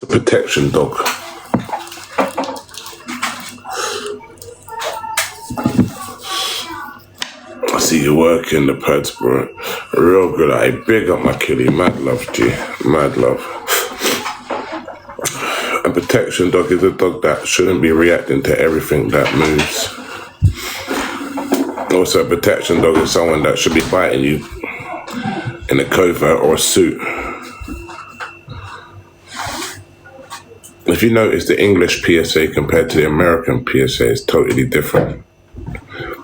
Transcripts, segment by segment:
Protection dog. I see you working the pads, bro. Real good. I big up my killie. Mad love, G. Mad love. A protection dog is a dog that shouldn't be reacting to everything that moves. Also, a protection dog is someone that should be biting you in a covert or a suit. If you notice, the English PSA compared to the American PSA is totally different.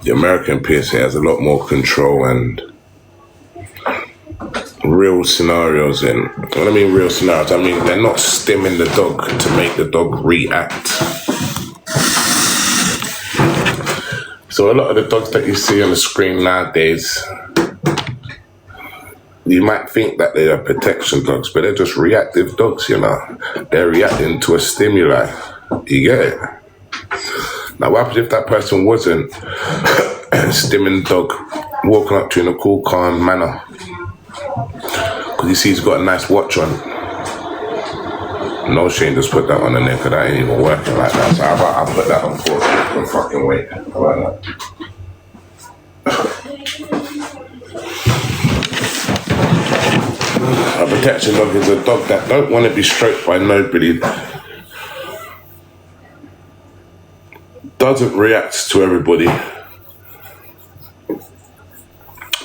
The American PSA has a lot more control and real scenarios in. When I mean real scenarios, I mean they're not stimming the dog to make the dog react. So a lot of the dogs that you see on the screen nowadays, you might think that they are protection dogs, but they're just reactive dogs, you know. They're reacting to a stimuli. You get it? Now, what happens if that person wasn't stimming the dog, walking up to you in a cool, calm manner? Because you see he's got a nice watch on. No shame, just put that on the neck, because that ain't even working like that. So how about I put that on for you? Fucking wait. How about that? A protection dog is a dog that don't want to be stroked by nobody. Doesn't react to everybody,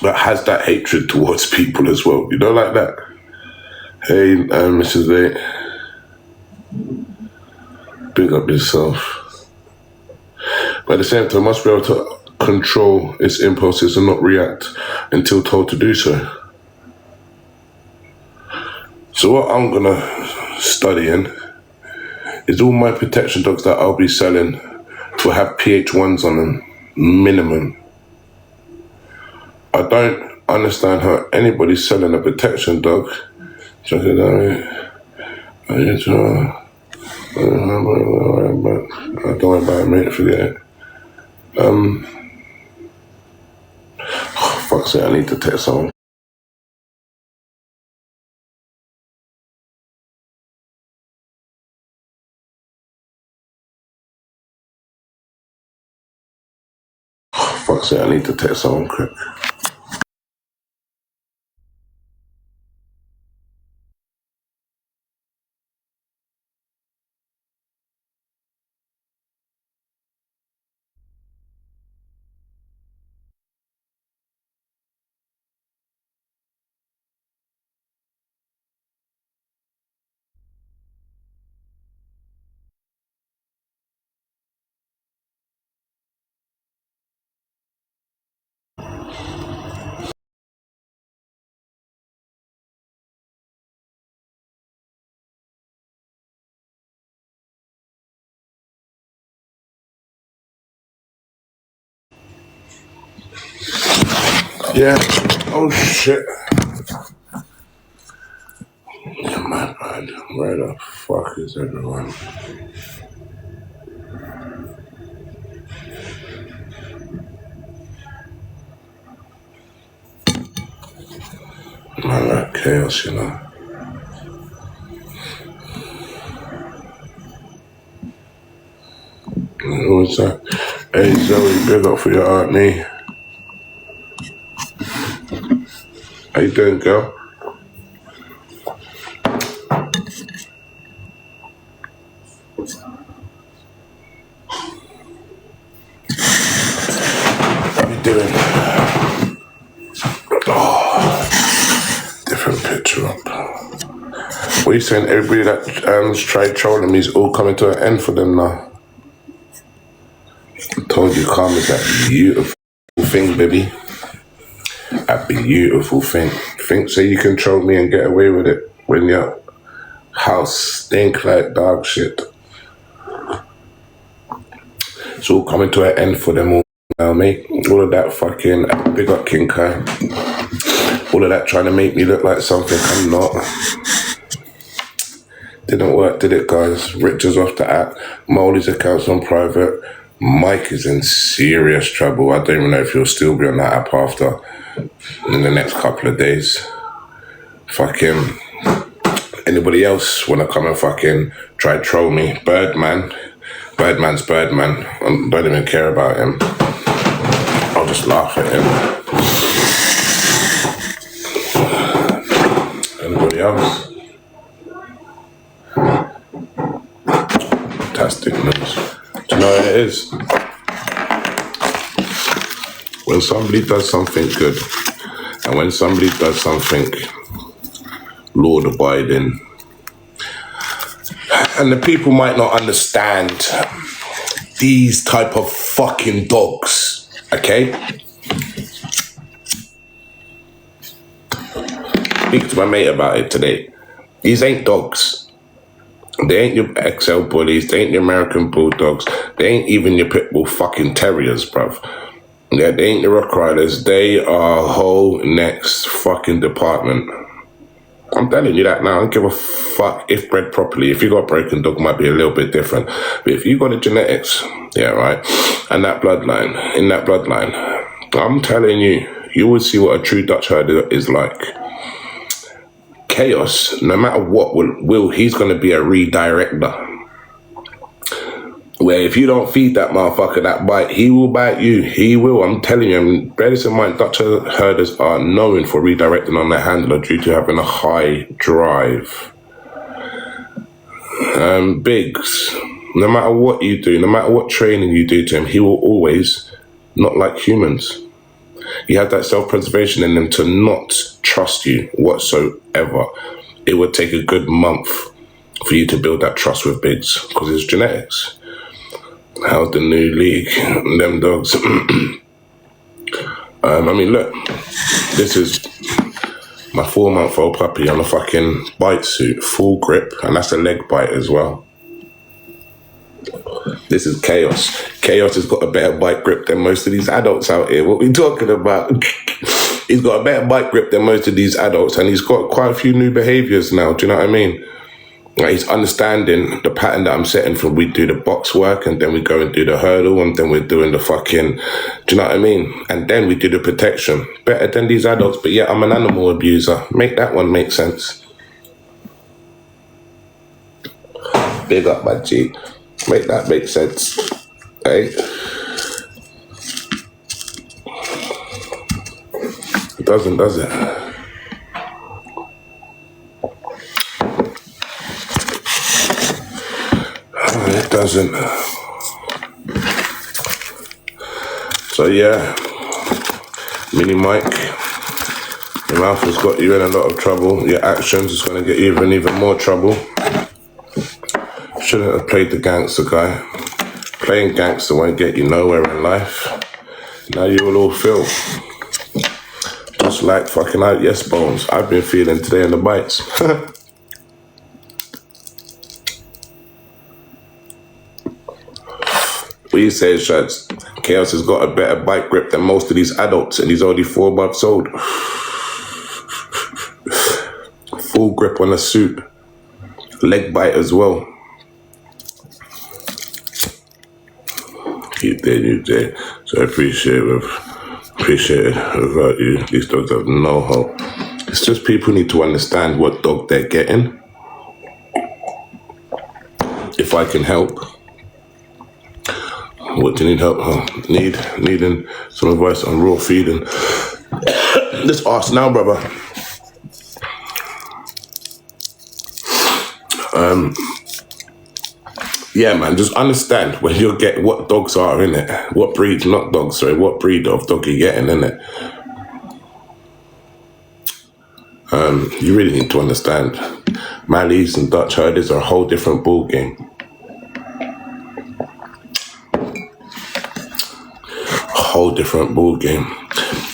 but has that hatred towards people as well. You know, like that. Hey, Mrs. A, big up yourself. But at the same time, must be able to control its impulses and not react until told to do so. So what I'm gonna study in is all my protection dogs that I'll be selling will have PH1s on them, minimum. I don't understand how anybody's selling a protection dog. Don't worry about it, mate, forget it. Fuck's sake, I need to text someone. Fuck's sake, I need to text someone quick. Yeah. Oh shit. Yeah, my bad. Where the fuck is everyone? Man, that chaos, you know. Who was that? Hey Zoe, big up for your aunt me. How you doing, girl? How you doing? Oh, different picture up. What are you saying? Everybody that tried trolling me is all coming to an end for them now. I told you, calm is that beautiful thing, baby. A beautiful thing. Think so you can troll me and get away with it when your house stink like dog shit. It's all coming to an end for them all now, mate. All of that fucking big up Kk9s. All of that trying to make me look like something I'm not. Didn't work, did it, guys? Richard's off the app. Molly's account's on private. Mike is in serious trouble. I don't even know if he'll still be on that app after in the next couple of days. Fuck him. Anybody else wanna come and fucking try troll me? Birdman's Birdman. I don't even care about him. I'll just laugh at him. Anybody else? Fantastic news. Do you know what it is? When somebody does something good, and when somebody does something Lord abiding, and the people might not understand these type of fucking dogs, okay? Speak to my mate about it today. These ain't dogs. They ain't your XL bullies. They ain't your American bulldogs. They ain't even your pit bull fucking terriers, bruv. Yeah, they ain't the Rottweilers. They are a whole next fucking department. I'm telling you that now. I don't give a fuck if bred properly. If you got a broken dog, it might be a little bit different. But if you got the genetics, yeah, right, and that bloodline, in that bloodline, I'm telling you, you will see what a true Dutch herder is like. Chaos, no matter what, he's going to be a redirector. Where if you don't feed that motherfucker that bite, he will bite you. He will. I'm telling you. Bear this in mind, Dutch herders are known for redirecting on their handler due to having a high drive. Biggs, no matter what you do, no matter what training you do to him, he will always, not like humans. He has that self-preservation in him to not trust you whatsoever. It would take a good month for you to build that trust with Biggs because it's genetics. How's the new league? Them dogs. I mean, look, this is my 4-month-old puppy on a fucking bite suit, full grip, and that's a leg bite as well. This is Chaos. Chaos has got a better bite grip than most of these adults out here. What we talking about? He's got a better bite grip than most of these adults, and he's got quite a few new behaviors now. Do you know what I mean? Like, he's understanding the pattern that I'm setting for. We do the box work, and then we go and do the hurdle, and then we're doing the fucking, do you know what I mean? And then we do the protection. Better than these adults, but yeah, I'm an animal abuser. Make that one make sense. Big up, my G. Make that make sense. Hey? It doesn't, does it? It doesn't. So yeah, Mini Mike, your mouth has got you in a lot of trouble. Your actions is going to get you in even more trouble. Shouldn't have played the gangster guy. Playing gangster won't get you nowhere in life. Now you will all feel just like fucking out yes bones. I've been feeling today in the bites. What you say, Shads? Chaos has got a better bite grip than most of these adults, and he's only 4 months old. Full grip on a suit. Leg bite as well. You did. So I appreciate it. Without you, these dogs have no hope. It's just people need to understand what dog they're getting. If I can help. What do you need help? Needing some advice on raw feeding. Just ask now, brother. Yeah, man, just understand when you get what dogs are, innit? What breed, not dogs, sorry, what breed of dog you're getting, innit? You really need to understand. Mallees and Dutch herders are a whole different ball game. Whole different ball game.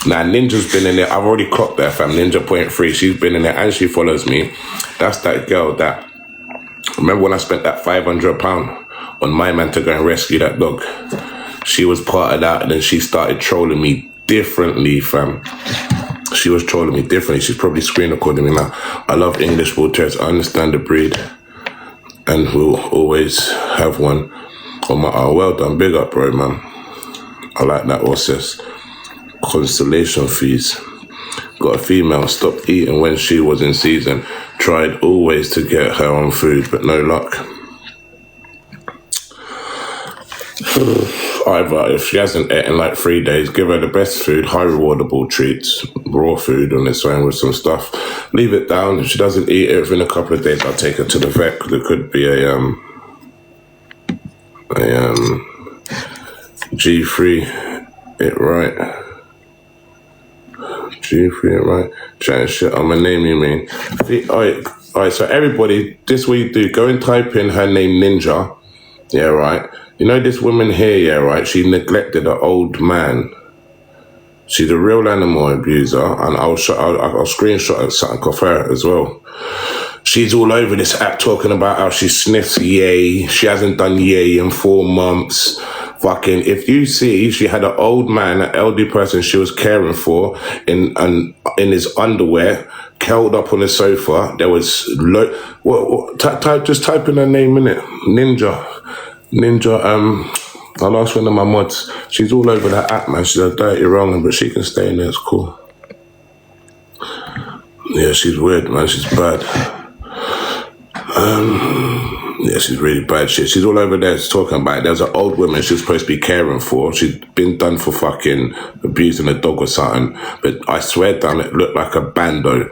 Now Ninja's been in there. I've already clocked that, fam. Ninja.3. She's been in there and she follows me. That's that girl that. Remember when I spent that £500 on my man to go and rescue that dog? She was part of that, and then she started trolling me differently, fam. She was trolling me differently. She's probably screen recording me now. I love English bull terriers. I understand the breed, and will always have one. Oh my, well done, big up, bro, man. I like that, what's this? Constellation fees. Got a female, stopped eating when she was in season. Tried always to get her on food, but no luck. Either if she hasn't eaten like 3 days, give her the best food, high rewardable treats, raw food on its own with some stuff. Leave it down. If she doesn't eat it within a couple of days, I'll take her to the vet because it could be a G3. It right. G3 it right. Chatting shit on my name, you mean? Alright, so everybody, this what you do, go and type in her name Ninja. Yeah, right. You know this woman here, yeah, right? She neglected an old man. She's a real animal abuser, and I'll screenshot something of her as well. She's all over this app talking about how she sniffs yay. She hasn't done yay in 4 months. Fucking, if you see, she had an old man, an elderly person she was caring for in his underwear, curled up on the sofa. There was just type in her name in it, Ninja. I lost one of my mods. She's all over that app, man. She's a dirty wrong, but she can stay in there. It's cool. Yeah, she's weird, man. She's bad. Yeah, she's really bad shit. She's all over there talking about it. There's an old woman she's supposed to be caring for. She's been done for fucking abusing a dog or something. But I swear, damn, it looked like a bando.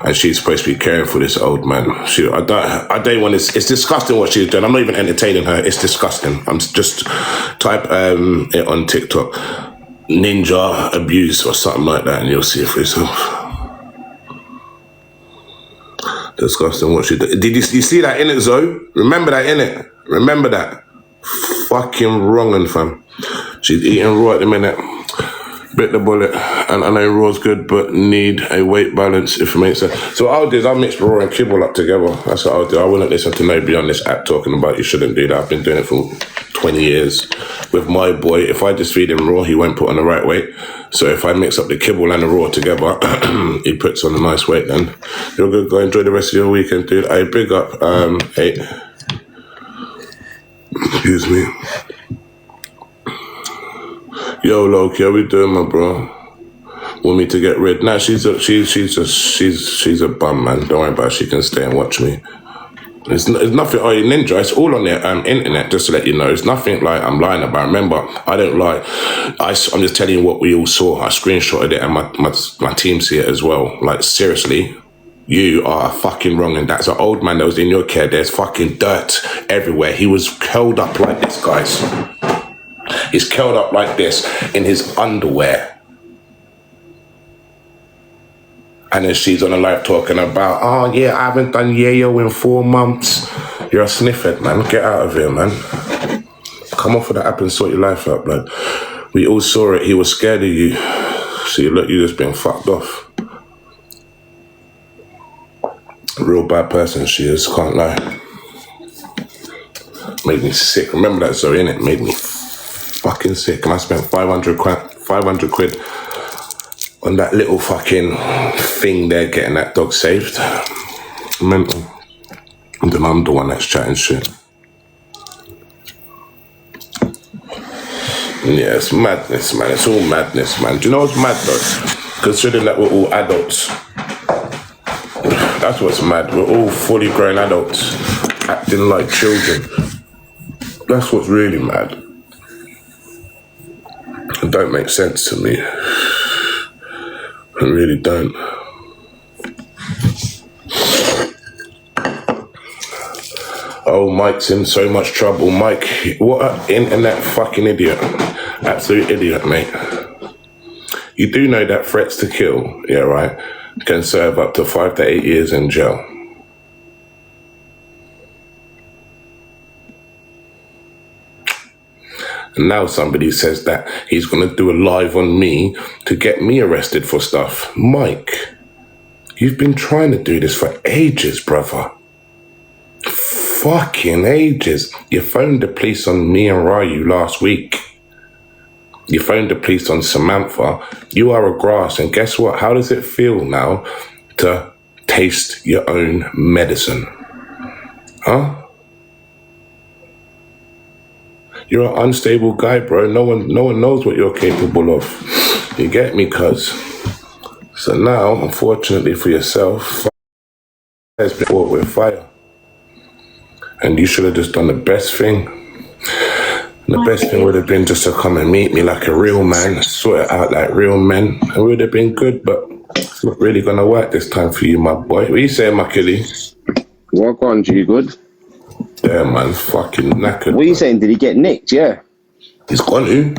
And she's supposed to be caring for this old man. I don't want to. It's disgusting what she's doing. I'm not even entertaining her. It's disgusting. I'm just type it on TikTok, Ninja abuse or something like that, and you'll see it for yourself. Disgusting what she did. Did you see that in it, Zoe? Remember that in it. Remember that. Fucking wrong, and fam. She's eating raw at the minute. Bit the bullet, and I know raw's good, but need a weight balance if it makes sense. So what I'll do is I'll mix raw and kibble up together. That's what I'll do. I wouldn't listen to nobody on this app talking about you shouldn't do that. I've been doing it for 20 years with my boy. If I just feed him raw, he won't put on the right weight. So if I mix up the kibble and the raw together, he puts on a nice weight. Then you're good. Go enjoy the rest of your weekend, dude. I big up. Hey, excuse me. Yo, Loki, how we doing, my bro? Want me to get rid? Nah, she's a bum, man. Don't worry about it. She can stay and watch me. It's nothing. Oh, Ninja, it's all on the internet. Just to let you know, it's nothing like I'm lying about. Remember, I don't lie. I'm just telling you what we all saw. I screenshotted it, and my team see it as well. Like seriously. You are fucking wrong, and that's an old man that was in your care. There's fucking dirt everywhere. He was curled up like this, guys. He's curled up like this in his underwear. And then she's on the live talking about, oh yeah, I haven't done yayo in 4 months. You're a sniffhead, man. Get out of here, man. Come off of the app and sort your life out, blood. We all saw it. He was scared of you. So you just been fucked off. A real bad person she is, can't lie. Made me sick. Remember that, Zoe, innit? Made me fucking sick. And I spent 500 quid on that little fucking thing there getting that dog saved. Mental. And then I'm the one that's chatting shit. Yeah, it's madness, man. It's all madness, man. Do you know what's mad though? Considering that we're all adults. That's what's mad. We're all fully grown adults acting like children. That's what's really mad. It don't make sense to me. I really don't. Oh, Mike's in so much trouble. Mike, what an internet fucking idiot. Absolute idiot, mate. You do know that threats to kill, yeah, right, can serve up to 5 to 8 years in jail. And now somebody says that he's going to do a live on me to get me arrested for stuff. Mike, you've been trying to do this for ages, brother. Fucking ages. You phoned the police on me and Ryu last week. You phoned the police on Samantha. You are a grass. And guess what? How does it feel now to taste your own medicine? Huh? You're an unstable guy, bro. No one knows what you're capable of. You get me, cuz? So now, unfortunately for yourself, has been fought with fire. And you should have just done the best thing. And the best thing would have been just to come and meet me like a real man, sort it out like real men. It would have been good, but it's not really going to work this time for you, my boy. What are you saying, my killie? Walk on, G, good? Yeah, man, fucking knackered. What are you saying? Did he get nicked? Yeah. He's gone to.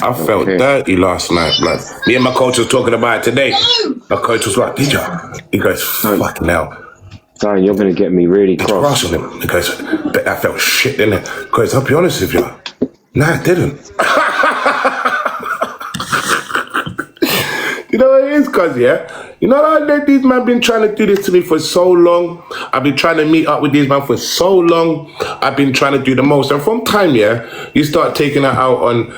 I felt dirty last night, blood. Me and my coach was talking about it today. My coach was like, did you? He goes, fucking hell. Darren, you're going to get me really cross. He goes, bet that felt shit, didn't it? Because I'll be honest with you. Nah, it didn't. You know what it is, cuz, yeah? You know that these men been trying to do this to me for so long. I've been trying to meet up with these men for so long. I've been trying to do the most. And from time, yeah, you start taking it out on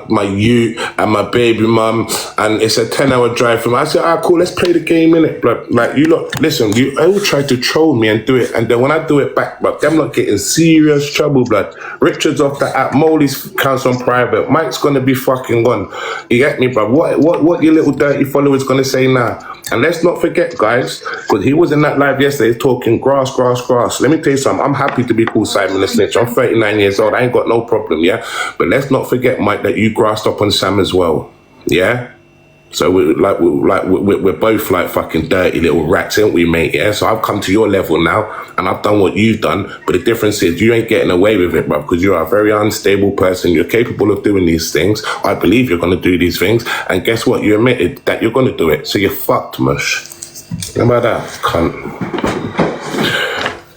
my ute and my baby mum, and it's a 10-hour drive from. I said, cool, let's play the game, innit, bro. Like, you lot, listen, you all try to troll me and do it, and then when I do it back, bro, them not getting serious trouble, blood. Richard's off the app, Molly's counts on private, Mike's gonna be fucking gone. You get me, bro? What your little dirty follower's gonna say now? And let's not forget, guys, because he was in that live yesterday talking grass. Let me tell you something. I'm happy to be called Simon the Snitch. I'm 39 years old. I ain't got no problem, yeah? But let's not forget, Mike, that you grassed up on Sam as well, yeah? So we're both like fucking dirty little rats, ain't we, mate? Yeah. So I've come to your level now, and I've done what you've done. But the difference is you ain't getting away with it, bro, because you're a very unstable person. You're capable of doing these things. I believe you're going to do these things, and guess what? You admitted that you're going to do it. So you're fucked, mush. Remember that, cunt.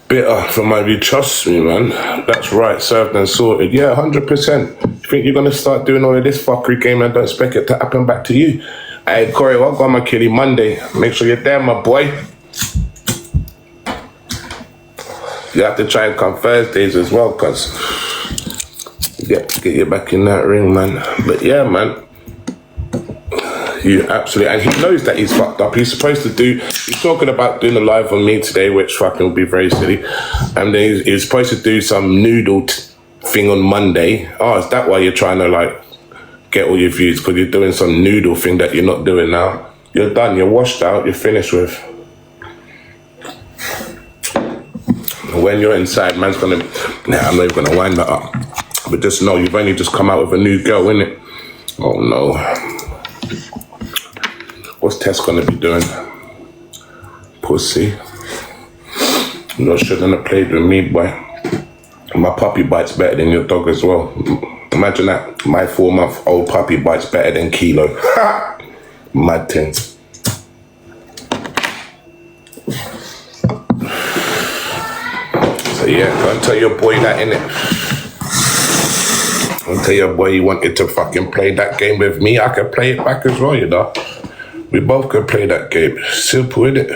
Bitter from my view, trust me, man. That's right, served and sorted. Yeah, 100%. You think you're going to start doing all of this fuckery game and don't expect it to happen back to you? Hey, Corey, welcome on my kitty Monday. Make sure you're there, my boy. You have to try and come Thursdays as well, cuz get you back in that ring, man. But yeah, man. You absolutely, and he knows that he's fucked up. He's talking about doing a live on me today, which fucking will be very silly. And then he's supposed to do some noodle thing on Monday. Oh, is that why you're trying to like get all your views? Because you're doing some noodle thing that you're not doing now. You're done, you're washed out, you're finished with. When you're inside, man's gonna, I'm not even gonna wind that up. But just know, you've only just come out with a new girl, innit? Oh no. What's Tess gonna be doing? Pussy. You shouldn't have played with me, boy. My puppy bites better than your dog as well. Imagine that. My 4-month-old puppy bites better than Kilo. Mad thing. So yeah, go and tell your boy that, innit? I'll tell your boy he wanted to fucking play that game with me. I can play it back as well, you know. We both can play that game. Simple, innit?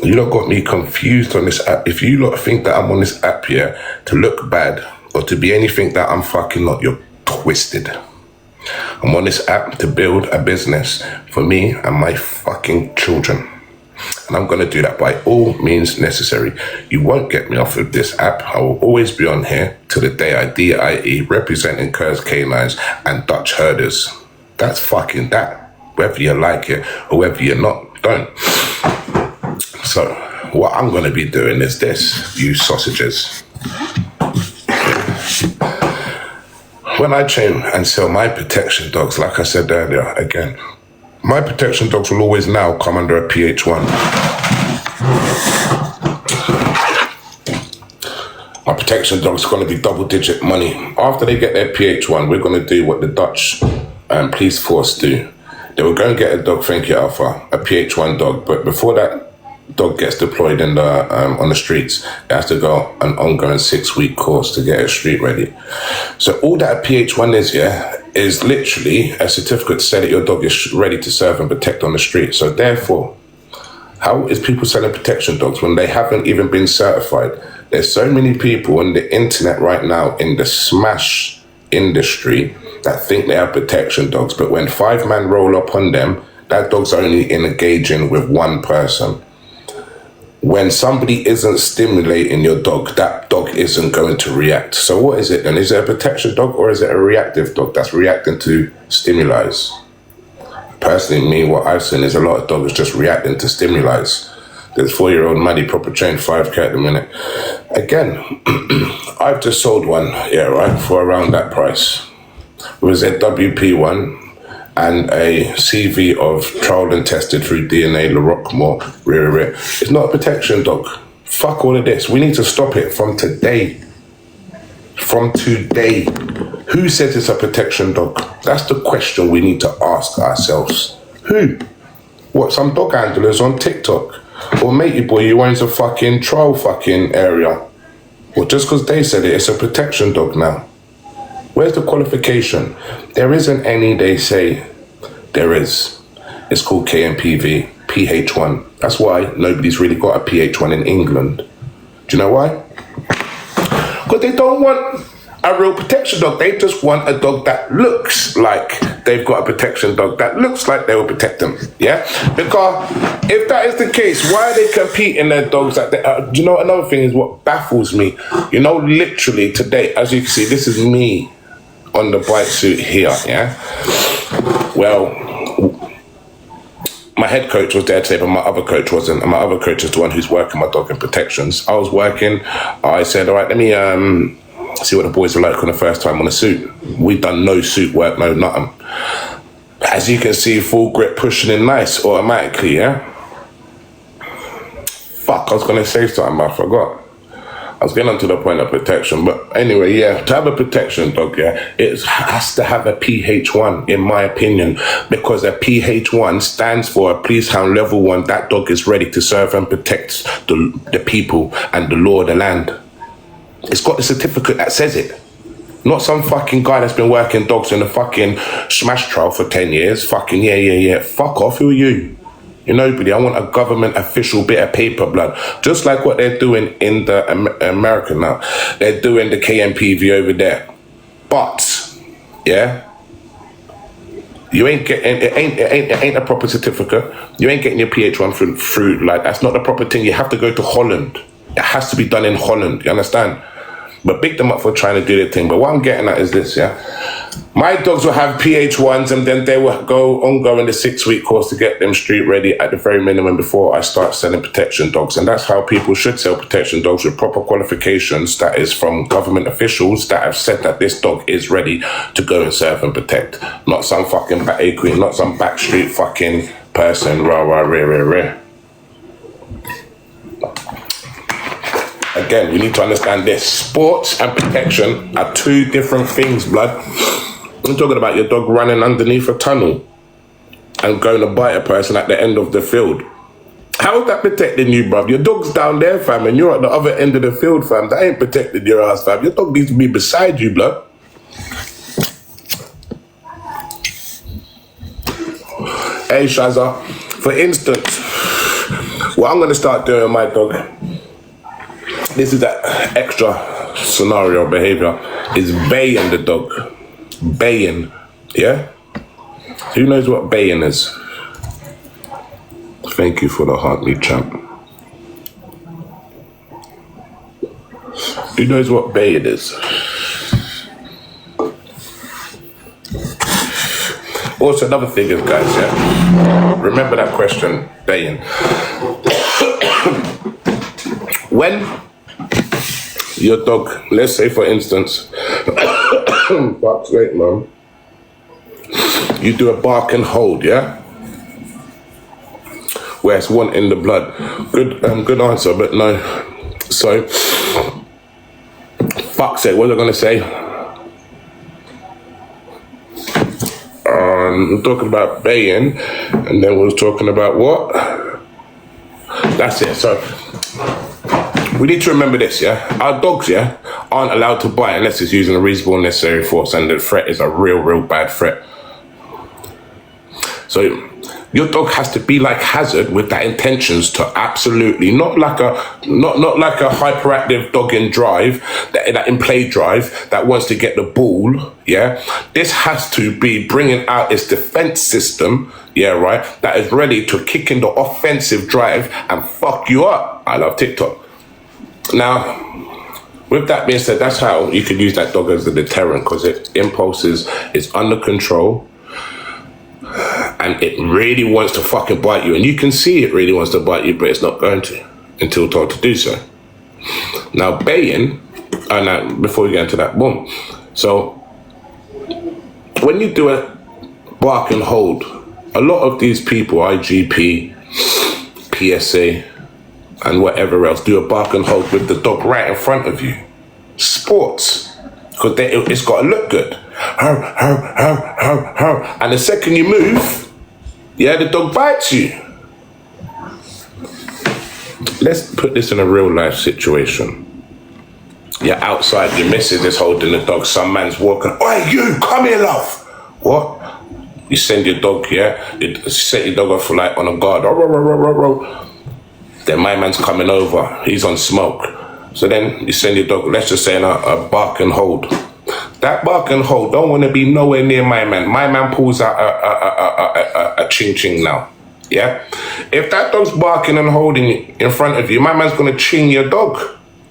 You lot got me confused on this app. If you lot think that I'm on this app here to look bad or to be anything that I'm fucking not, you're twisted. I'm on this app to build a business for me and my fucking children. And I'm going to do that by all means necessary. You won't get me off of this app. I will always be on here till the day I die, representing Kk9s and Dutch herders. That's fucking that. Whether you like it or whether you're not, don't. So, what I'm going to be doing is this, you sausages. When I train and sell my protection dogs, like I said earlier, again, my protection dogs will always now come under a PH1. My protection dogs are going to be double-digit money. After they get their PH1, we're going to do what the Dutch police force do. They will go and get a dog, thank you, Alpha, a PH1 dog. But before that dog gets deployed in the on the streets, it has to go an ongoing 6-week course to get it street ready. So all that a PH1 is, is literally a certificate to say that your dog is ready to serve and protect on the street. So therefore, how is people selling protection dogs when they haven't even been certified? There's so many people on the internet right now in the smash industry that think they have protection dogs, but when 5 men roll up on them, that dog's only engaging with one person. When somebody isn't stimulating your dog, that dog isn't going to react. So what is it then? Is it a protection dog or is it a reactive dog that's reacting to stimuli? personally, me, what I've seen is a lot of dogs just reacting to stimuli. There's 4-year-old Maddie proper trained 5K at the minute. Again, I've just sold one, yeah, right, for around that price. It was a WP1 and a CV of trial and tested through DNA, Larockmore, rear. It's not a protection dog. Fuck all of this. We need to stop it from today. From today. Who says it's a protection dog? That's the question we need to ask ourselves. Who? What, some dog handlers on TikTok? Or matey boy, you owns a fucking trial fucking area? Well, just because they said it, it's a protection dog now. Where's the qualification? There isn't any, they say. There is. It's called KMPV, PH1. That's why nobody's really got a PH1 in England. Do you know why? Because they don't want a real protection dog. They just want a dog that looks like they've got a protection dog, that looks like they will protect them. Yeah? Because if that is the case, why are they competing their dogs? Do you know, another thing is what baffles me. You know, literally today, as you can see, this is me on the bike suit here, yeah? Well, my head coach was there today, but my other coach wasn't. And my other coach is the one who's working my dog in protections. I was working. I said, all right, let me see what the boys are like on the first time on a suit. We've done no suit work, no nothing. As you can see, full grip, pushing in nice, automatically, yeah? Fuck, I was going to say something, but I forgot. I was getting on to the point of protection, but anyway, yeah, to have a protection dog, yeah, it has to have a PH1, in my opinion, because a PH1 stands for a police hound level 1. That dog is ready to serve and protect the people and the law of the land. It's got the certificate that says it. Not some fucking guy that's been working dogs in the fucking smash trial for 10 years. Fucking yeah. Fuck off, who are you? You're nobody. I want a government official bit of paper, blood. Just like what they're doing in the America now. They're doing the KMPV over there. But, yeah, you ain't getting, it ain't a proper certificate. You ain't getting your PH1 through, like, that's not the proper thing. You have to go to Holland. It has to be done in Holland, you understand? But big them up for trying to do their thing. But what I'm getting at is this, yeah? My dogs will have PH1s and then they will go in the 6-week course to get them street ready at the very minimum before I start selling protection dogs. And that's how people should sell protection dogs, with proper qualifications, that is from government officials that have said that this dog is ready to go and serve and protect. Not some fucking queen, not some backstreet fucking person, rah. Again, we need to understand this. Sports and protection are two different things, blood. I'm talking about your dog running underneath a tunnel and going to bite a person at the end of the field. How is that protecting you, bruv? Your dog's down there, fam, and you're at the other end of the field, fam. That ain't protecting your ass, fam. Your dog needs to be beside you, blood. Hey, Shazza, for instance, what I'm going to start doing with my dog, this is that extra scenario behavior, is baying the dog. Baying, yeah? Who knows what baying is? Thank you for the heart, me champ. Who knows what baying is? Also, another thing is, guys, yeah? Remember that question, baying. When your dog, let's say for instance, fuck's sake, man, you do a bark and hold, yeah? Where it's wanting the blood. Good answer, but no. So, fuck's sake, what was I gonna say? I'm talking about baying, and then we was talking about what? That's it. So, we need to remember this, yeah? Our dogs, yeah, aren't allowed to bite unless it's using a reasonable and necessary force, and the threat is a real bad threat. So your dog has to be like Hazard with that intentions to absolutely, not like a hyperactive dog in drive, that in play drive, that wants to get the ball, yeah? This has to be bringing out its defense system, yeah, right? That is ready to kick in the offensive drive and fuck you up. I love TikTok. Now, with that being said, that's how you could use that dog as a deterrent, because its impulses is under control and it really wants to fucking bite you, and you can see it really wants to bite you, but it's not going to until told to do so. Now, baying, and before we get into that, boom. So, when you do a bark and hold, a lot of these people, IGP, PSA, and whatever else, do a bark and hold with the dog right in front of you. Sports, because it's got to look good. And the second you move, yeah, the dog bites you. Let's put this in a real life situation. You're outside, your missus is holding the dog, some man's walking, oi, you, come here, love. What? You send your dog, yeah? You set your dog off like on a guard. Then my man's coming over, he's on smoke. So then you send your dog, let's just say in a bark and hold. That bark and hold don't want to be nowhere near my man. My man pulls out a ching ching now. Yeah? If that dog's barking and holding in front of you, my man's gonna ching your dog.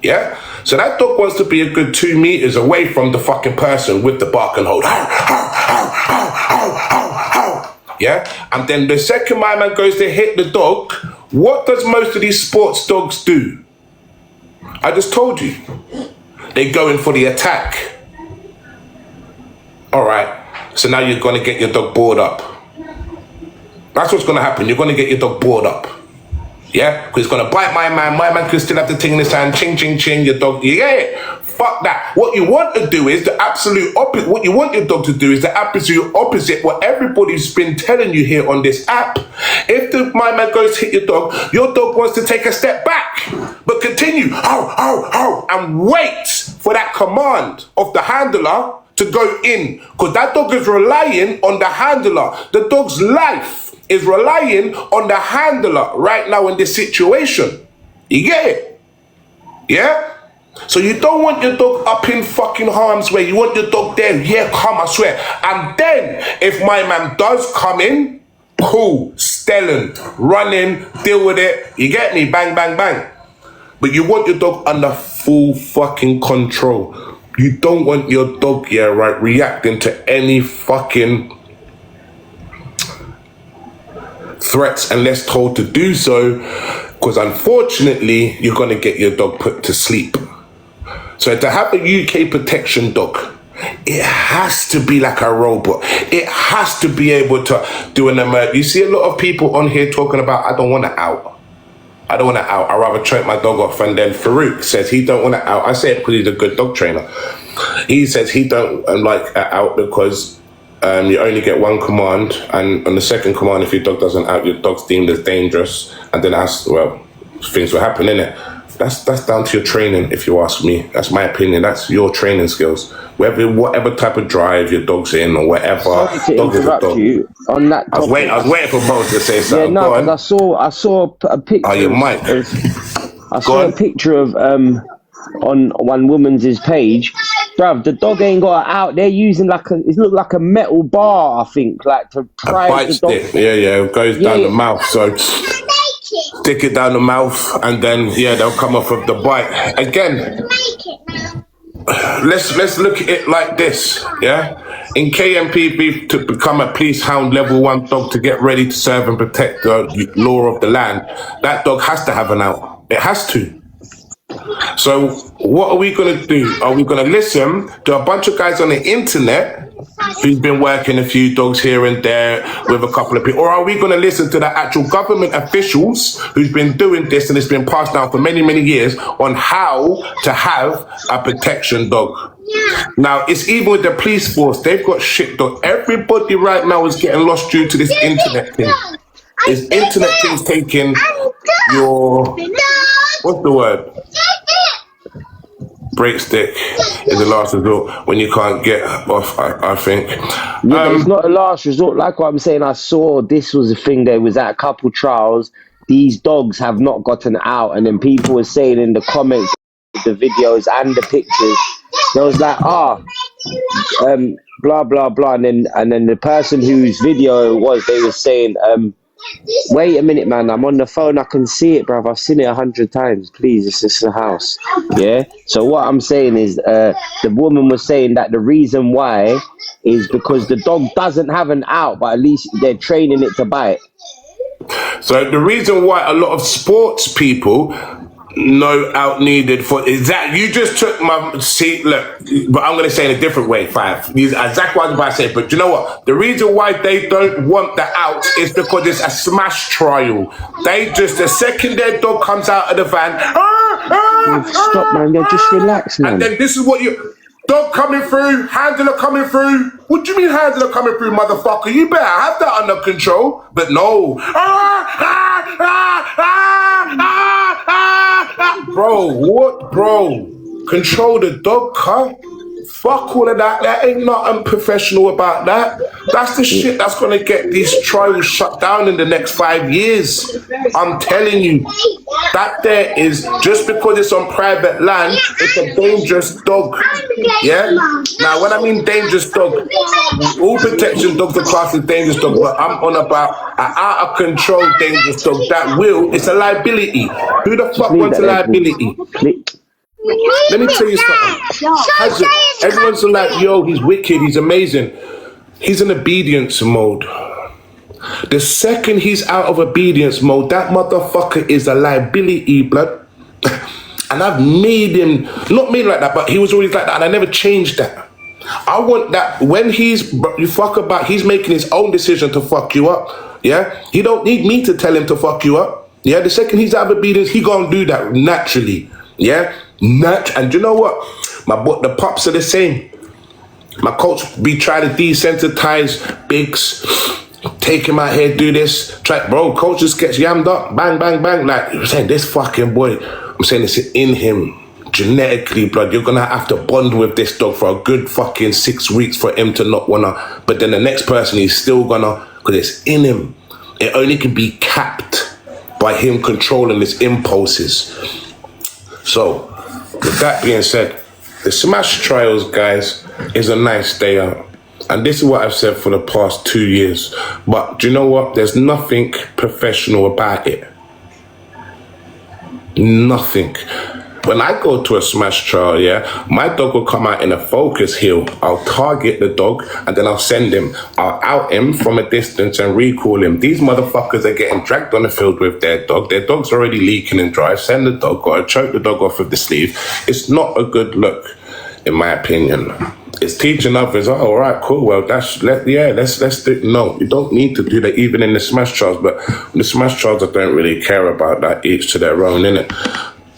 Yeah? So that dog wants to be a good 2 meters away from the fucking person with the bark and hold. Yeah? And then the second my man goes to hit the dog, what does most of these sports dogs do? I just told you. They go in for the attack. All right. So now you're going to get your dog bored up. That's what's going to happen. You're going to get your dog bored up. Yeah? Because it's going to bite my man. My man can still have the thing in his hand. Ching, ching, ching. Your dog. Yeah. Fuck that. What you want to do is the absolute opposite. What you want your dog to do is the absolute opposite what everybody's been telling you here on this app. If my man goes to hit your dog wants to take a step back. But continue. And wait for that command of the handler to go in. Because that dog is relying on the handler. The dog's life is relying on the handler right now in this situation. You get it? Yeah? So you don't want your dog up in fucking harm's way. You want your dog there. Yeah, come, I swear. And then, if my man does come in, cool, stelling, running, deal with it. You get me? Bang, bang, bang. But you want your dog under full fucking control. You don't want your dog, yeah, right, reacting to any fucking threats unless told to do so, because unfortunately, you're going to get your dog put to sleep. So to have a UK protection dog, it has to be like a robot. It has to be able to do an emergency. You see a lot of people on here talking about, I don't want to out. I don't want to out. I'd rather choke my dog off. And then Farouk says he don't want to out. I say it because he's a good dog trainer. He says he don't like out because you only get one command. And on the second command, if your dog doesn't out, your dog's deemed as dangerous. And then things will happen, innit? That's down to your training, if you ask me. That's my opinion. That's your training skills. Whatever type of drive your dog's in or whatever. Sorry to dog interrupt you on that topic. I was waiting for Bo to say something. Yeah, no, because I saw a picture. Oh, your mic. I saw a picture of on one woman's page. Bruv, the dog ain't got out. They're using it looked like a metal bar, I think, like to pry bite the dog. stick. Yeah, it goes down the mouth. So stick it down the mouth, and then they'll come off of the bite. Again, let's look at it like this. Yeah, in KMPB, to become a police hound level 1 dog to get ready to serve and protect the law of the land, that dog has to have an out. It has to. So what are we going to do? Are we going to listen to a bunch of guys on the internet who's been working a few dogs here and there with a couple of people? Or are we going to listen to the actual government officials who's been doing this and it's been passed down for many, many years on how to have a protection dog? Now, it's even with the police force, they've got shit dog. Everybody right now is getting lost due to this internet thing. This internet thing's taking your... What's the word? Break stick is the last resort when you can't get off, I think. Yeah, but it's not a last resort. Like what I'm saying, I saw this was a thing. There was at a couple trials. These dogs have not gotten out, and then people were saying in the comments, the videos and the pictures, there was like, blah blah blah, and then the person whose video it was, they were saying, Wait a minute, man. I'm on the phone. I can see it, bruv. I've seen it 100 times. Please, it's just the house. Yeah. So what I'm saying is, the woman was saying that the reason why is because the dog doesn't have an out, but at least they're training it to bite. So the reason why a lot of sports people no out needed for is that you just took my seat. Look, but I'm going to say in a different way. Five. These are exactly what I was about to say. But you know what? The reason why they don't want the out is because it's a smash trial. They just the second their dog comes out of the van. Stop, man. Yeah, just relax, man. And then this is what you. Dog coming through, handler coming through. What do you mean handler coming through, motherfucker? You better have that under control. But no. Bro, what, bro? Control the dog, huh? Fuck all of that. That ain't nothing professional about that. That's the shit that's gonna get these trials shut down in the next 5 years. I'm telling you. That there is, just because it's on private land, it's a dangerous dog. Yeah? Now, when I mean dangerous dog, all protection dogs are classed as dangerous dog, but I'm on about an out of control dangerous dog. That it's a liability. Who the fuck wants a liability? Let me tell you something. Everyone's like, yo, he's wicked, he's amazing. He's in obedience mode. The second he's out of obedience mode, that motherfucker is a liability, blood. And I've made him, not made like that, but he was always like that, and I never changed that. I want that when he's making his own decision to fuck you up. Yeah? He don't need me to tell him to fuck you up. Yeah? The second he's out of obedience, he gonna do that naturally. Yeah? And you know what? The pups are the same. My coach be trying to desensitize Biggs, take him out here, do this. Bro, coach just gets yammed up. Bang, bang, bang. Like, I'm saying, this fucking boy, I'm saying it's in him. Genetically, blood, you're gonna have to bond with this dog for a good fucking 6 weeks for him to not wanna. But then the next person, he's still gonna, because it's in him. It only can be capped by him controlling his impulses. So, with that being said, the smash trials, guys, is a nice day out. And this is what I've said for the past 2 years. But do you know what? There's nothing professional about it. Nothing. When I go to a smash trial, yeah, my dog will come out in a focus heel. I'll target the dog and then I'll send him. I'll out him from a distance and recall him. These motherfuckers are getting dragged on the field with their dog. Their dog's already leaking and dry. Send the dog or choke the dog off with the sleeve. It's not a good look, in my opinion. It's teaching others, oh, all right, cool, well, let's do. No, you don't need to do that even in the smash trials, but the smash trials, I don't really care about that, each to their own, innit?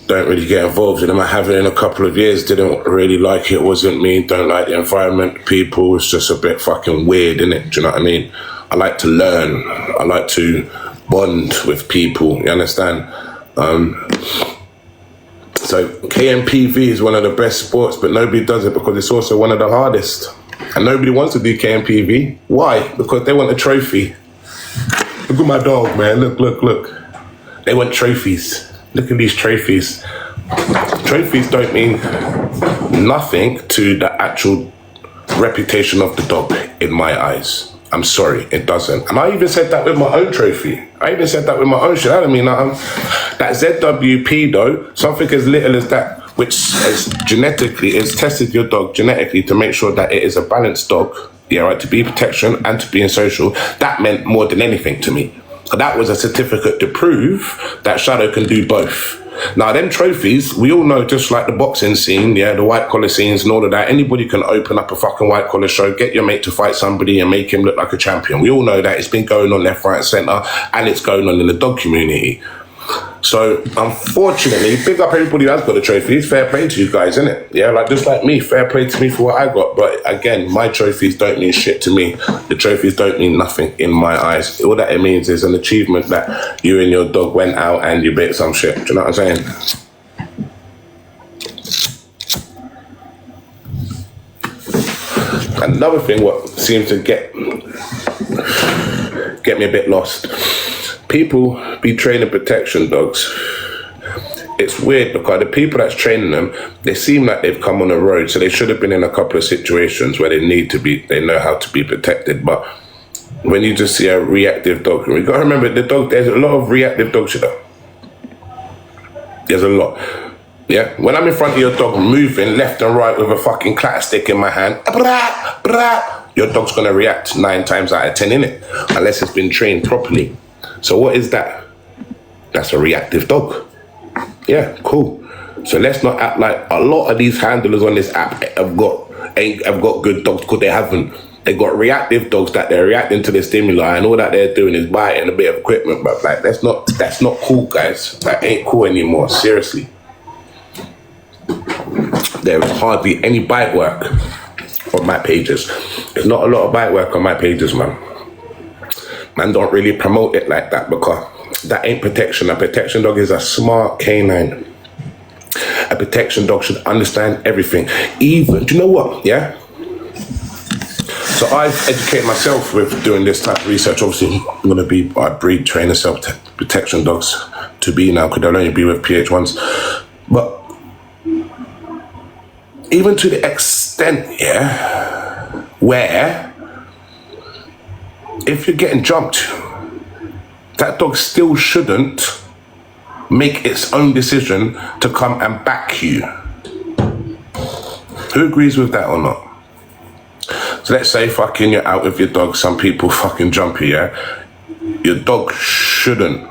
Don't really get involved in them. I have it in a couple of years, didn't really like it, wasn't me, don't like the environment, people, it's just a bit fucking weird, innit? Do you know what I mean? I like to learn, I like to bond with people, you understand? So KMPV is one of the best sports, but nobody does it because it's also one of the hardest. And nobody wants to do KMPV. Why? Because they want a trophy. Look at my dog, man. Look. They want trophies. Look at these trophies. Trophies don't mean nothing to the actual reputation of the dog, in my eyes. I'm sorry, it doesn't. And I even said that with my own trophy. I even said that with my own shit. I don't mean nothing. That ZWP though, something as little as that, which is genetically, is tested your dog genetically to make sure that it is a balanced dog, yeah, right, to be protection and to be in social. That meant more than anything to me. That was a certificate to prove that Shadow can do both. Now, them trophies, we all know, just like the boxing scene, yeah, the white collar scenes and all of that, anybody can open up a fucking white collar show, get your mate to fight somebody and make him look like a champion. We all know that. It's been going on left, right, centre, and it's going on in the dog community. So, unfortunately, big up everybody who has got a trophy. Fair play to you guys, innit? Yeah, like just like me, fair play to me for what I got. But again, my trophies don't mean shit to me. The trophies don't mean nothing in my eyes. All that it means is an achievement that you and your dog went out and you bit some shit. Do you know what I'm saying? Another thing, what seems to get me a bit lost. People be training protection dogs. It's weird because the people that's training them, they seem like they've come on the road, so they should have been in a couple of situations where they know how to be protected. But when you just see a reactive dog. We gotta remember the dog. There's a lot of reactive dogs, you know. There's a lot. Yeah. When I'm in front of your dog, moving left and right with a fucking clatter stick in my hand, brah, brah, your dog's gonna react 9 times out of 10, innit? Unless it's been trained properly. So what is that? That's a reactive dog. Yeah, cool. So let's not act like a lot of these handlers on this app have got good dogs, because they haven't. They got reactive dogs that they're reacting to the stimuli, and all that they're doing is biting a bit of equipment. But like, that's not cool, guys. That ain't cool anymore. Seriously, there is hardly any bite work on my pages. There's not a lot of bite work on my pages, man. Man don't really promote it like that, because that ain't protection. A protection dog is a smart canine. A protection dog should understand everything. Even, do you know what? Yeah. So I've educated myself with doing this type of research. Obviously, I breed trainer self-protection dogs to be now, because they'll only be with PH1s. But even to the extent, yeah, where if you're getting jumped, that dog still shouldn't make its own decision to come and back you. Who agrees with that or not? So let's say fucking you're out with your dog, some people fucking jump you, yeah? Your dog shouldn't,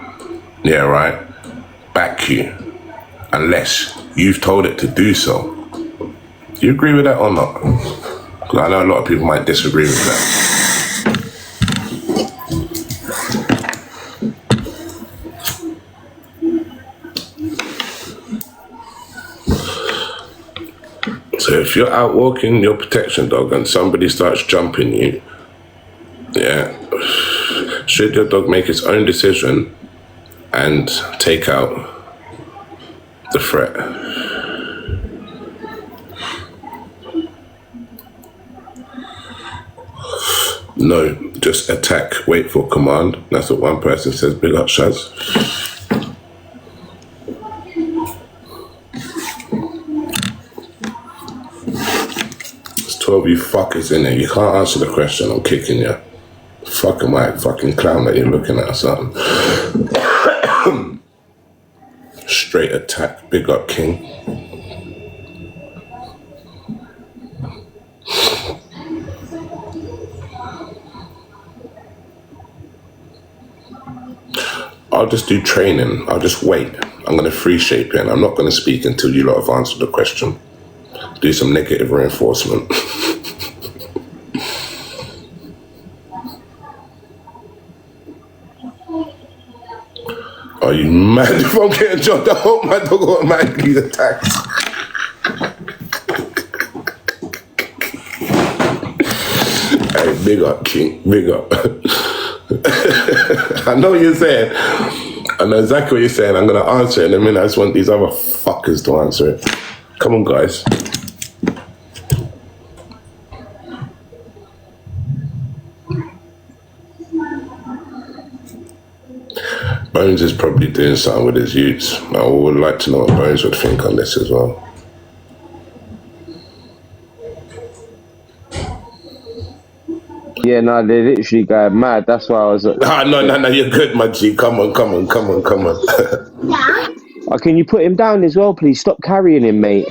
yeah, right, back you unless you've told it to do so. Do you agree with that or not? Because I know a lot of people might disagree with that. So if you're out walking your protection dog and somebody starts jumping you, yeah, should your dog make its own decision and take out the threat? No, just attack, wait for command. That's what one person says. Big up, Shaz. 12 you fuckers in there. You can't answer the question, I'm kicking you. Fucking white fucking clown that you're looking at or something. Straight attack, big up king. I'll just do training. I'll just wait. I'm going to free shape it, and I'm not going to speak until you lot have answered the question. Do some negative reinforcement. Are you mad? If I'm getting jumped, I hope my dog automatically attacks. Hey, big up, King. Big up. I know what you're saying. I know exactly what you're saying. I'm going to answer it in a minute. I just want these other fuckers to answer it. Come on, guys. Bones is probably doing something with his youths. I would like to know what Bones would think on this as well. Yeah, no, they literally go mad. That's why I was like... No, you're good, my G. Come on. Oh, can you put him down as well, please? Stop carrying him, mate.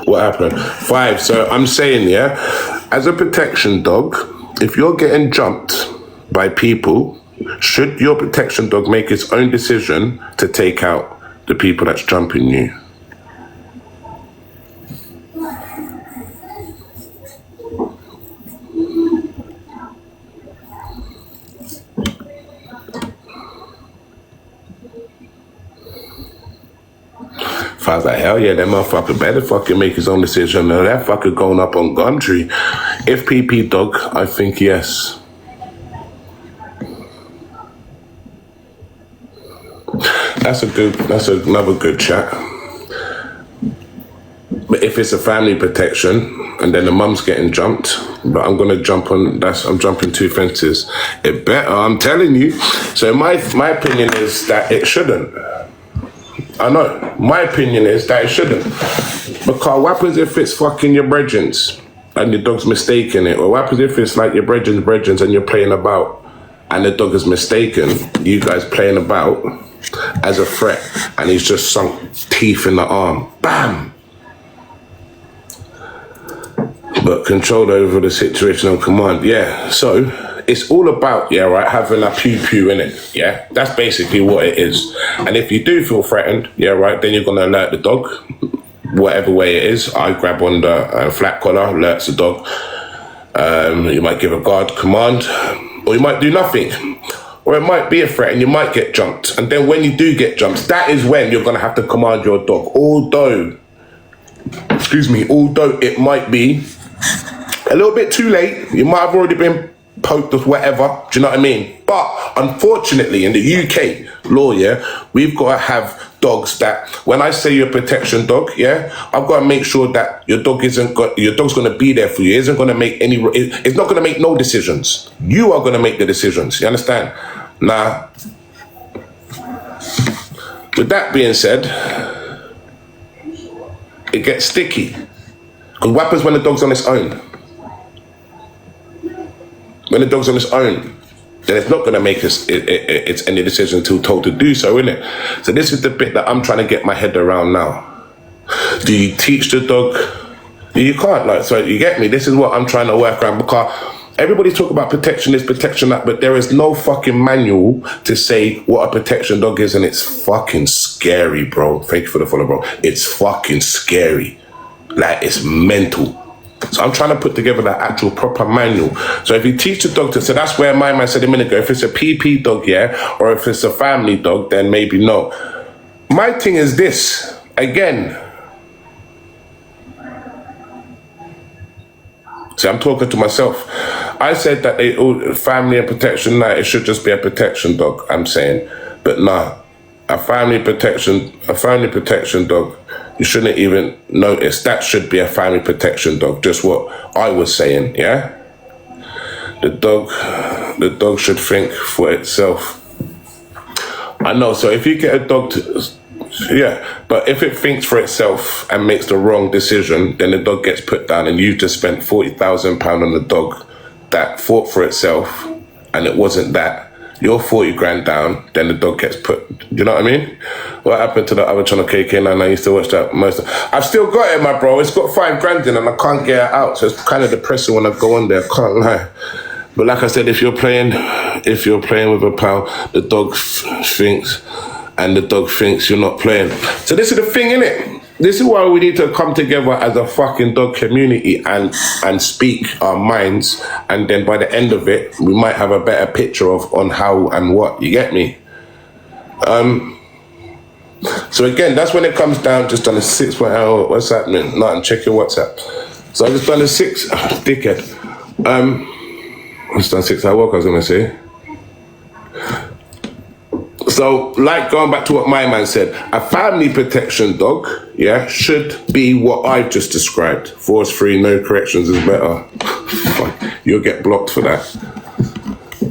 What happened? 5. So I'm saying, yeah, as a protection dog, if you're getting jumped by people, should your protection dog make its own decision to take out the people that's jumping you? If I was like, hell yeah, that motherfucker better fucking make his own decision. Now that fucker going up on Gumtree. If PP dog, I think yes. That's another good chat. But if it's a family protection and then the mum's getting jumped, but I'm jumping 2 fences. It better, I'm telling you. So my opinion is that it shouldn't. I know. My opinion is that it shouldn't. Because what happens if it's fucking your brethrens? and your dog's mistaken it? Or what happens if it's like your brethren's and you're playing about and the dog is mistaken, you guys playing about as a threat, and he's just sunk teeth in the arm. Bam! But control over the situation on command. Yeah, so it's all about, yeah, right, having a pew-pew in it, yeah? That's basically what it is. And if you do feel threatened, yeah, right, then you're going to alert the dog, whatever way it is. I grab on the flat collar, alerts the dog. You might give a guard command, or you might do nothing. Or it might be a threat and you might get jumped. And then when you do get jumped, that is when you're going to have to command your dog. Although it might be a little bit too late. You might have already been poked or whatever. Do you know what I mean? But unfortunately, in the UK law, yeah, we've got to have dogs that, when I say you're a protection dog, yeah, I've got to make sure that your dog's going to be there for you. It isn't going to make it's not going to make no decisions. You are going to make the decisions. You understand? Now, with that being said, it gets sticky. Because what happens when the dog's on its own? When the dog's on its own, then it's not going to make it's any decision until told to do so, isn't it? So this is the bit that I'm trying to get my head around now. Do you teach the dog? You can't, like, so you get me? This is what I'm trying to work around, because everybody's talking about protection this, protection that, but there is no fucking manual to say what a protection dog is, and it's fucking scary, bro. Thank you for the follow, bro. It's fucking scary. Like, it's mental. So I'm trying to put together that actual proper manual. So if you teach the dog to, so that's where my man said a minute ago, if it's a PP dog, yeah, or if it's a family dog, then maybe no. My thing is this, again. See, I'm talking to myself. I said that family and protection, it should just be a protection dog, I'm saying. But nah, a family protection dog, you shouldn't even notice. That should be a family protection dog, just what I was saying, yeah? The dog should think for itself. I know, so if you get a dog but if it thinks for itself and makes the wrong decision, then the dog gets put down, and you've just spent £40,000 on the dog that fought for itself, and it wasn't that. You're 40 grand down, then the dog gets put. Do you know what I mean? What happened to the other channel, Kk9s? I used to watch that most. I've still got it, my bro. It's got 5 grand in, and I can't get it out, so it's kind of depressing when I go on there. I can't lie. But like I said, if you're playing with a pal, the dog thinks, and the dog thinks you're not playing. So this is the thing, innit? This is why we need to come together as a fucking dog community and speak our minds, and then by the end of it, we might have a better picture on how and what. You get me? So again, that's when it comes down. Just done a 6.0. What's happening? No, I'm checking WhatsApp. So I just done a 6. Dickhead. Just done 6 hour work. I was gonna say. So, like, going back to what my man said, a family protection dog, yeah, should be what I've just described. Force free, no corrections is better. You'll get blocked for that.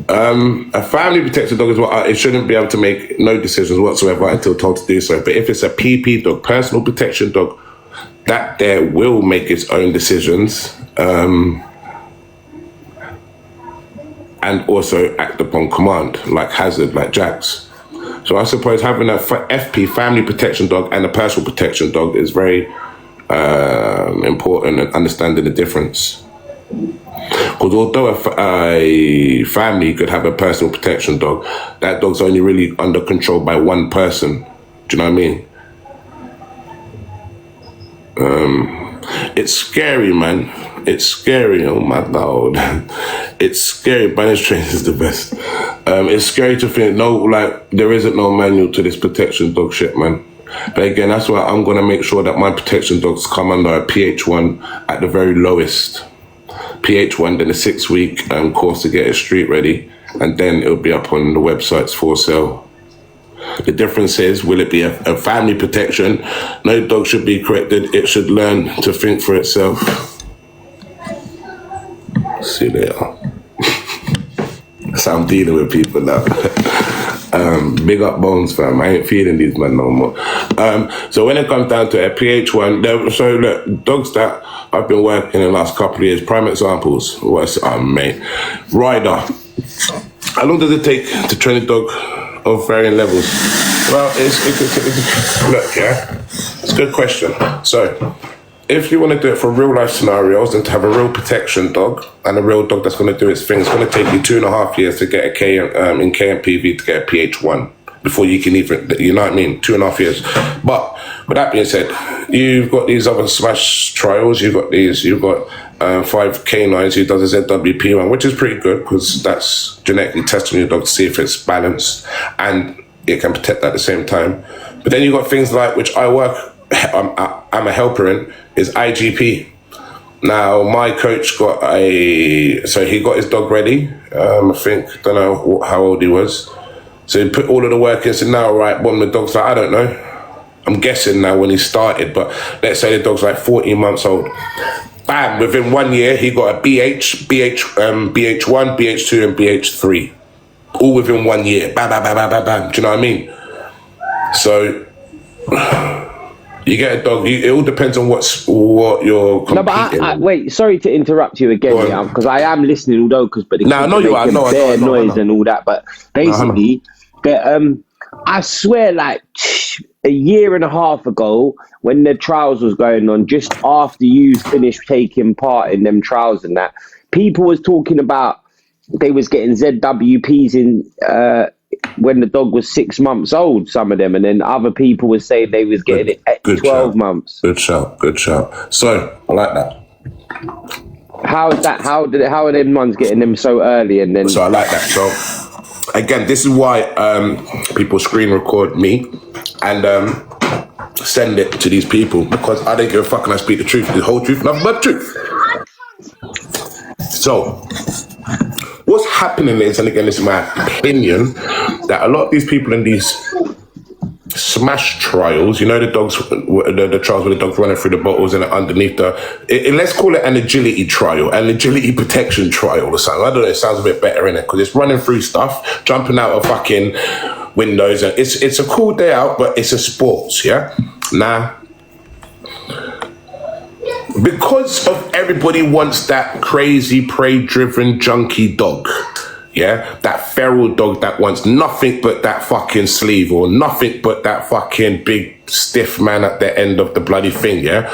A family protection dog is what it shouldn't be able to make no decisions whatsoever until told to do so. But if it's a PP dog, personal protection dog, that there will make its own decisions, and also act upon command, like Hazard, like Jax. So I suppose having a FP, family protection dog, and a personal protection dog is very important, and understanding the difference. Because although a family could have a personal protection dog, that dog's only really under control by one person. Do you know what I mean? It's scary, man. It's scary. Oh my Lord. It's scary. Balance training is the best. It's scary to think, there isn't no manual to this protection dog shit, man. But again, that's why I'm going to make sure that my protection dogs come under a PH1 at the very lowest. PH1, then a 6-week course to get it street ready. And then it'll be up on the websites for sale. The difference is, will it be a family protection? No dog should be corrected. It should learn to think for itself. See you later. So I'm dealing with people now. Big up Bones, fam. I ain't feeding these men no more. So when it comes down to a PH1, so look, dogs that I've been working in the last couple of years, prime examples. What's mate? Rider. How long does it take to train a dog of varying levels? Well, look, yeah, it's a good question. So, if you want to do it for real life scenarios and to have a real protection dog and a real dog that's going to do its thing, it's going to take you 2.5 years to get a K in KMPV to get a PH1 before you can even, you know what I mean, 2.5 years. But with that being said, you've got these other smash trials, you've got 5 Kk9s who does a ZWP1, which is pretty good because that's genetically testing your dog to see if it's balanced and it can protect at the same time. But then you've got things like, which I work, I'm a helper in, is IGP. Now, my coach got he got his dog ready. I think, don't know how old he was. So he put all of the work in, so now, right, one of the dog's like, I don't know. I'm guessing now when he started, but let's say the dog's like 14 months old. Bam, within 1 year, he got a BH1, BH2, and BH3. All within 1 year. Bam, bam, bam, bam, bam, bam. Do you know what I mean? So, you get a dog, it all depends on what you're competing. No, but wait, sorry to interrupt you again, because I am listening, although, but the I know you are. I know. And all that, but basically, I swear, like a year and a half ago, when the trials was going on, just after you finished taking part in them trials and that, people was talking about they was getting ZWPs in when the dog was 6 months old, some of them, and then other people were saying they was getting it at 12 months. Good shout. So I like that. How is that? How are them ones getting them so early? And then so I like that. So again, this is why people screen record me and send it to these people, because I don't give a fuck and I speak the truth, the whole truth, nothing but truth. So what's happening is, and again, this is my opinion, that a lot of these people in these smash trials, you know, the dogs, the trials where the dog's running through the bottles and underneath let's call it an agility trial, an agility protection trial or something. I don't know, it sounds a bit better in it because it's running through stuff, jumping out of fucking windows, and it's a cool day out, but it's a sports, yeah? Nah. Because of everybody wants that crazy prey-driven junkie dog, yeah? That feral dog that wants nothing but that fucking sleeve or nothing but that fucking big stiff man at the end of the bloody thing, yeah?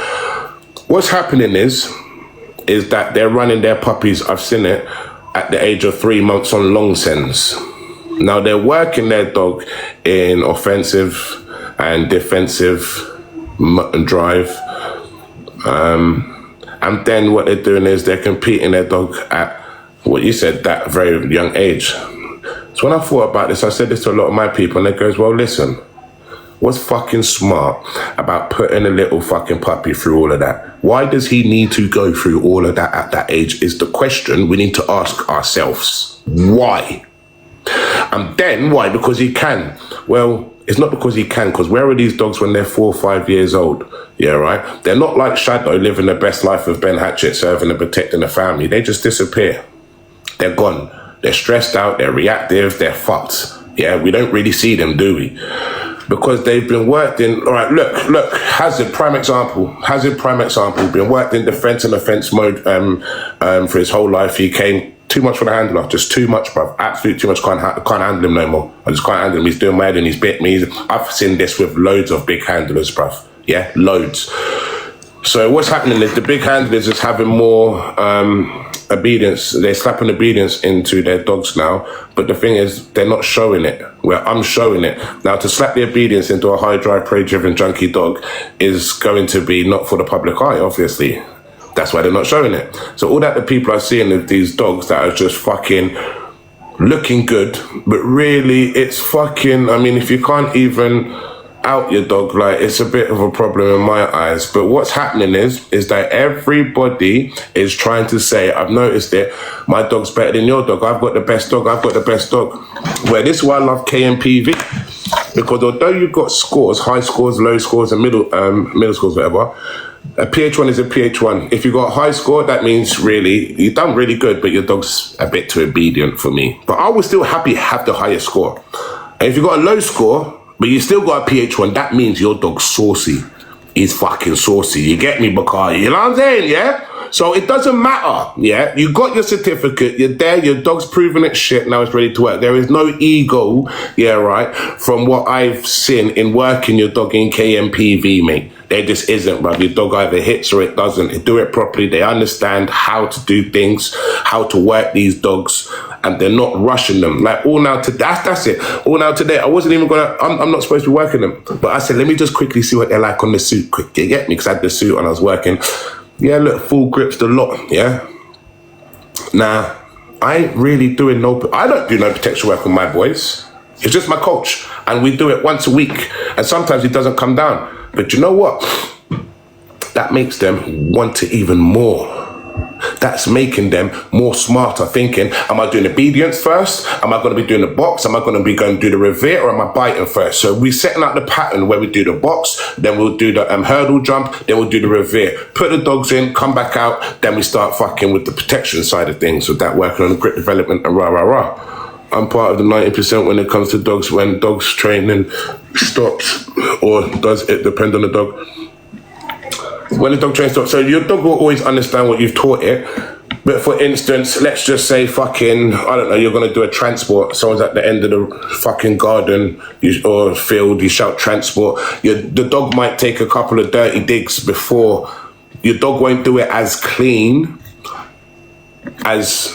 What's happening is that they're running their puppies, I've seen it, at the age of 3 months on long sends. Now they're working their dog in offensive and defensive drive. And then what they're doing is they're competing their dog at what you said, that very young age. So when I thought about this, I said this to a lot of my people, and they goes, well, listen, what's fucking smart about putting a little fucking puppy through all of that? Why does he need to go through all of that at that age is the question we need to ask ourselves. Why? And then why? Because he can. Well, it's not because he can, because where are these dogs when they're 4 or 5 years old? Yeah, right? They're not like Shadow living the best life of Ben Hatchett, serving and protecting the family. They just disappear. They're gone. They're stressed out. They're reactive. They're fucked. Yeah, we don't really see them, do we? Because they've been worked in, all right, look, Hazard, prime example, been worked in defense and offense mode for his whole life. He came too much for the handler, just too much, bruv. Absolutely too much. Can't handle him no more. I just can't handle him. He's doing mad and he's bit me. I've seen this with loads of big handlers, bruv. Yeah, loads. So what's happening is the big handlers is having more obedience. They're slapping obedience into their dogs now. But the thing is, they're not showing it, where I'm showing it. Now, to slap the obedience into a high drive, prey-driven junkie dog is going to be not for the public eye, obviously. That's why they're not showing it. So all that the people are seeing of these dogs that are just fucking looking good, but really it's fucking, I mean, if you can't even out your dog, like, it's a bit of a problem in my eyes. But what's happening is that everybody is trying to say, I've noticed it, my dog's better than your dog, I've got the best dog. Where this is why I love KMPV, because although you've got scores, high scores, low scores, and middle scores, whatever, a PH1 is a PH1. If you got a high score, that means really you've done really good, but your dog's a bit too obedient for me. But I was still happy to have the highest score. And if you got a low score, but you still got a PH1, that means your dog's saucy. He's fucking saucy. You get me, Bakari? You know what I'm saying, yeah? So it doesn't matter, yeah? You got your certificate, you're there, your dog's proven its shit, now it's ready to work. There is no ego, yeah, right, from what I've seen in working your dog in KMPV, mate. There just isn't, bruv. Your dog either hits or it doesn't. They do it properly. They understand how to do things, how to work these dogs, and they're not rushing them. Like all now today, that's it. All now today, I wasn't even I'm not supposed to be working them. But I said, let me just quickly see what they're like on the suit. Quick, you get me? Because I had the suit and I was working. Yeah, look, full grips the lot, yeah? Nah, I ain't really doing I don't do no protection work with my boys. It's just my coach. And we do it once a week. And sometimes it doesn't come down. But you know what? That makes them want it even more. That's making them more smarter, thinking, am I doing obedience first? Am I going to be doing the box? Am I going to be going to do the revere, or am I biting first? So we're setting out the pattern where we do the box, then we'll do the hurdle jump, then we'll do the revere. Put the dogs in, come back out, then we start fucking with the protection side of things, with that working on the grip development and rah. I'm part of the 90% when it comes to dogs, when dogs training stops, or does it depend on the dog? When the dog trains stops, so your dog will always understand what you've taught it. But for instance, let's just say fucking, I don't know, you're going to do a transport. Someone's at the end of the fucking garden or field, you shout transport. The dog might take a couple of dirty digs before. Your dog won't do it as clean as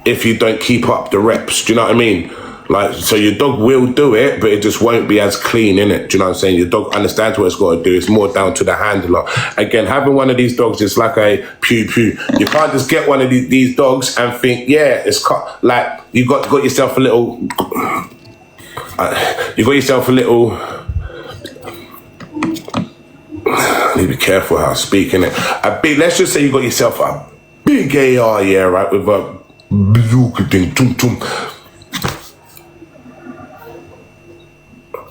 if you don't keep up the reps. Do you know what I mean? Like, so your dog will do it, but it just won't be as clean, innit? Do you know what I'm saying? Your dog understands what it's got to do. It's more down to the handler. Again, having one of these dogs is like a pew-pew. You can't just get one of these dogs and think, yeah, it's like, you got yourself a little... I need to be careful how I speak, innit? Let's just say you got yourself a big AR, yeah, right, with a bazooka thing, tum.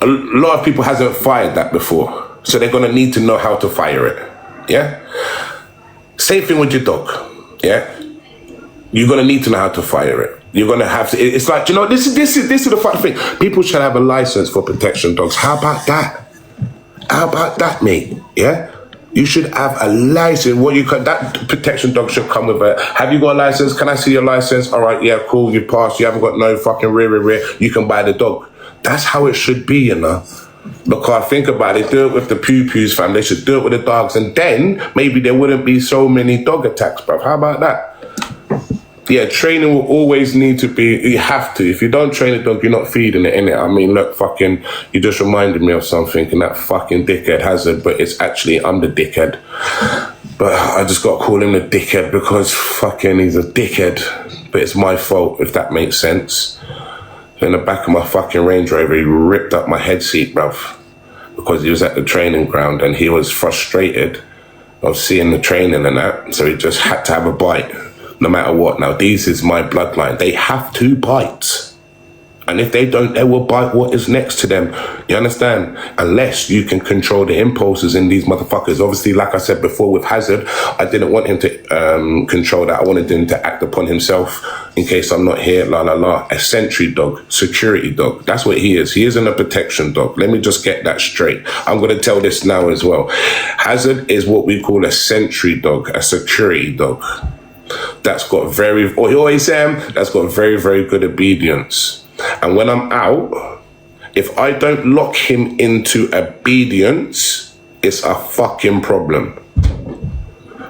A lot of people hasn't fired that before, so they're gonna need to know how to fire it. Yeah. Same thing with your dog. Yeah. You're gonna need to know how to fire it. You're gonna have to. It's like, you know, this is the fun thing. People should have a license for protection dogs. How about that? How about that, mate? Yeah. You should have a license. That protection dog should come with a. Have you got a license? Can I see your license? All right. Yeah. Cool. You passed. You haven't got no fucking rear. You can buy the dog. That's how it should be, you know. Because think about it, do it with the pew-pews, fam. They should do it with the dogs, and then maybe there wouldn't be so many dog attacks, bruv. How about that? Yeah, training will always need to be, you have to. If you don't train a dog, you're not feeding it, innit? I mean, look, fucking, you just reminded me of something, and that fucking dickhead Hazard, but it's actually, I'm the dickhead. But I just got to call him the dickhead because fucking he's a dickhead. But it's my fault, if that makes sense. In the back of my fucking Range Rover, he ripped up my head seat, bruv, because he was at the training ground and he was frustrated of seeing the training and that, so he just had to have a bite, no matter what. Now, this is my bloodline. They have to bite. And if they don't, they will bite what is next to them. You understand? Unless you can control the impulses in these motherfuckers. Obviously, like I said before with Hazard, I didn't want him to control that. I wanted him to act upon himself in case I'm not here, A sentry dog, security dog. That's what he is. He isn't a protection dog. Let me just get that straight. I'm going to tell this now as well. Hazard is what we call a sentry dog, a security dog. That's got very very good obedience. And when I'm out, if I don't lock him into obedience, it's a fucking problem.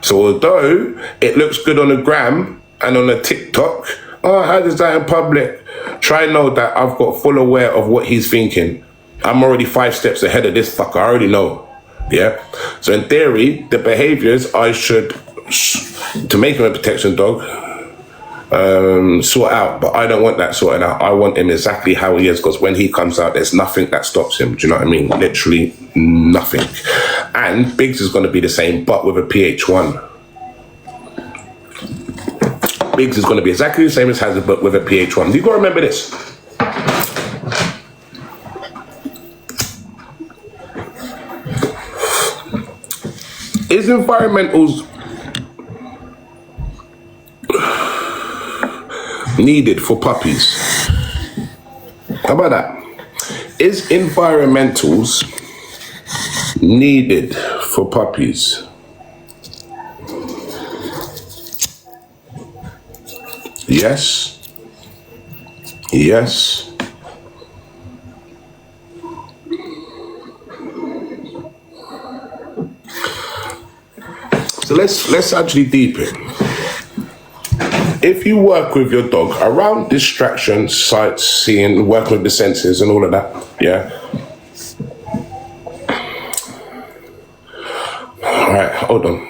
So although it looks good on the gram and on the TikTok, oh, how does that in public? Try know that I've got full aware of what he's thinking. I'm already 5 steps ahead of this fucker. I already know. Yeah. So in theory, the behaviors I should, to make him a protection dog, sort out, but I don't want that sorted out. I want him exactly how he is, because when he comes out, there's nothing that stops him. Do you know what I mean? Literally nothing. And Biggs is going to be the same, but with a PH1. Biggs is going to be exactly the same as Hazard, but with a PH1. You've got to remember this. Is environmentals needed for puppies? How about that? Is environmentals needed for puppies? Yes. Yes. So let's actually deep it. If you work with your dog around distractions, sights, seeing, work with the senses and all of that, yeah. All right, hold on.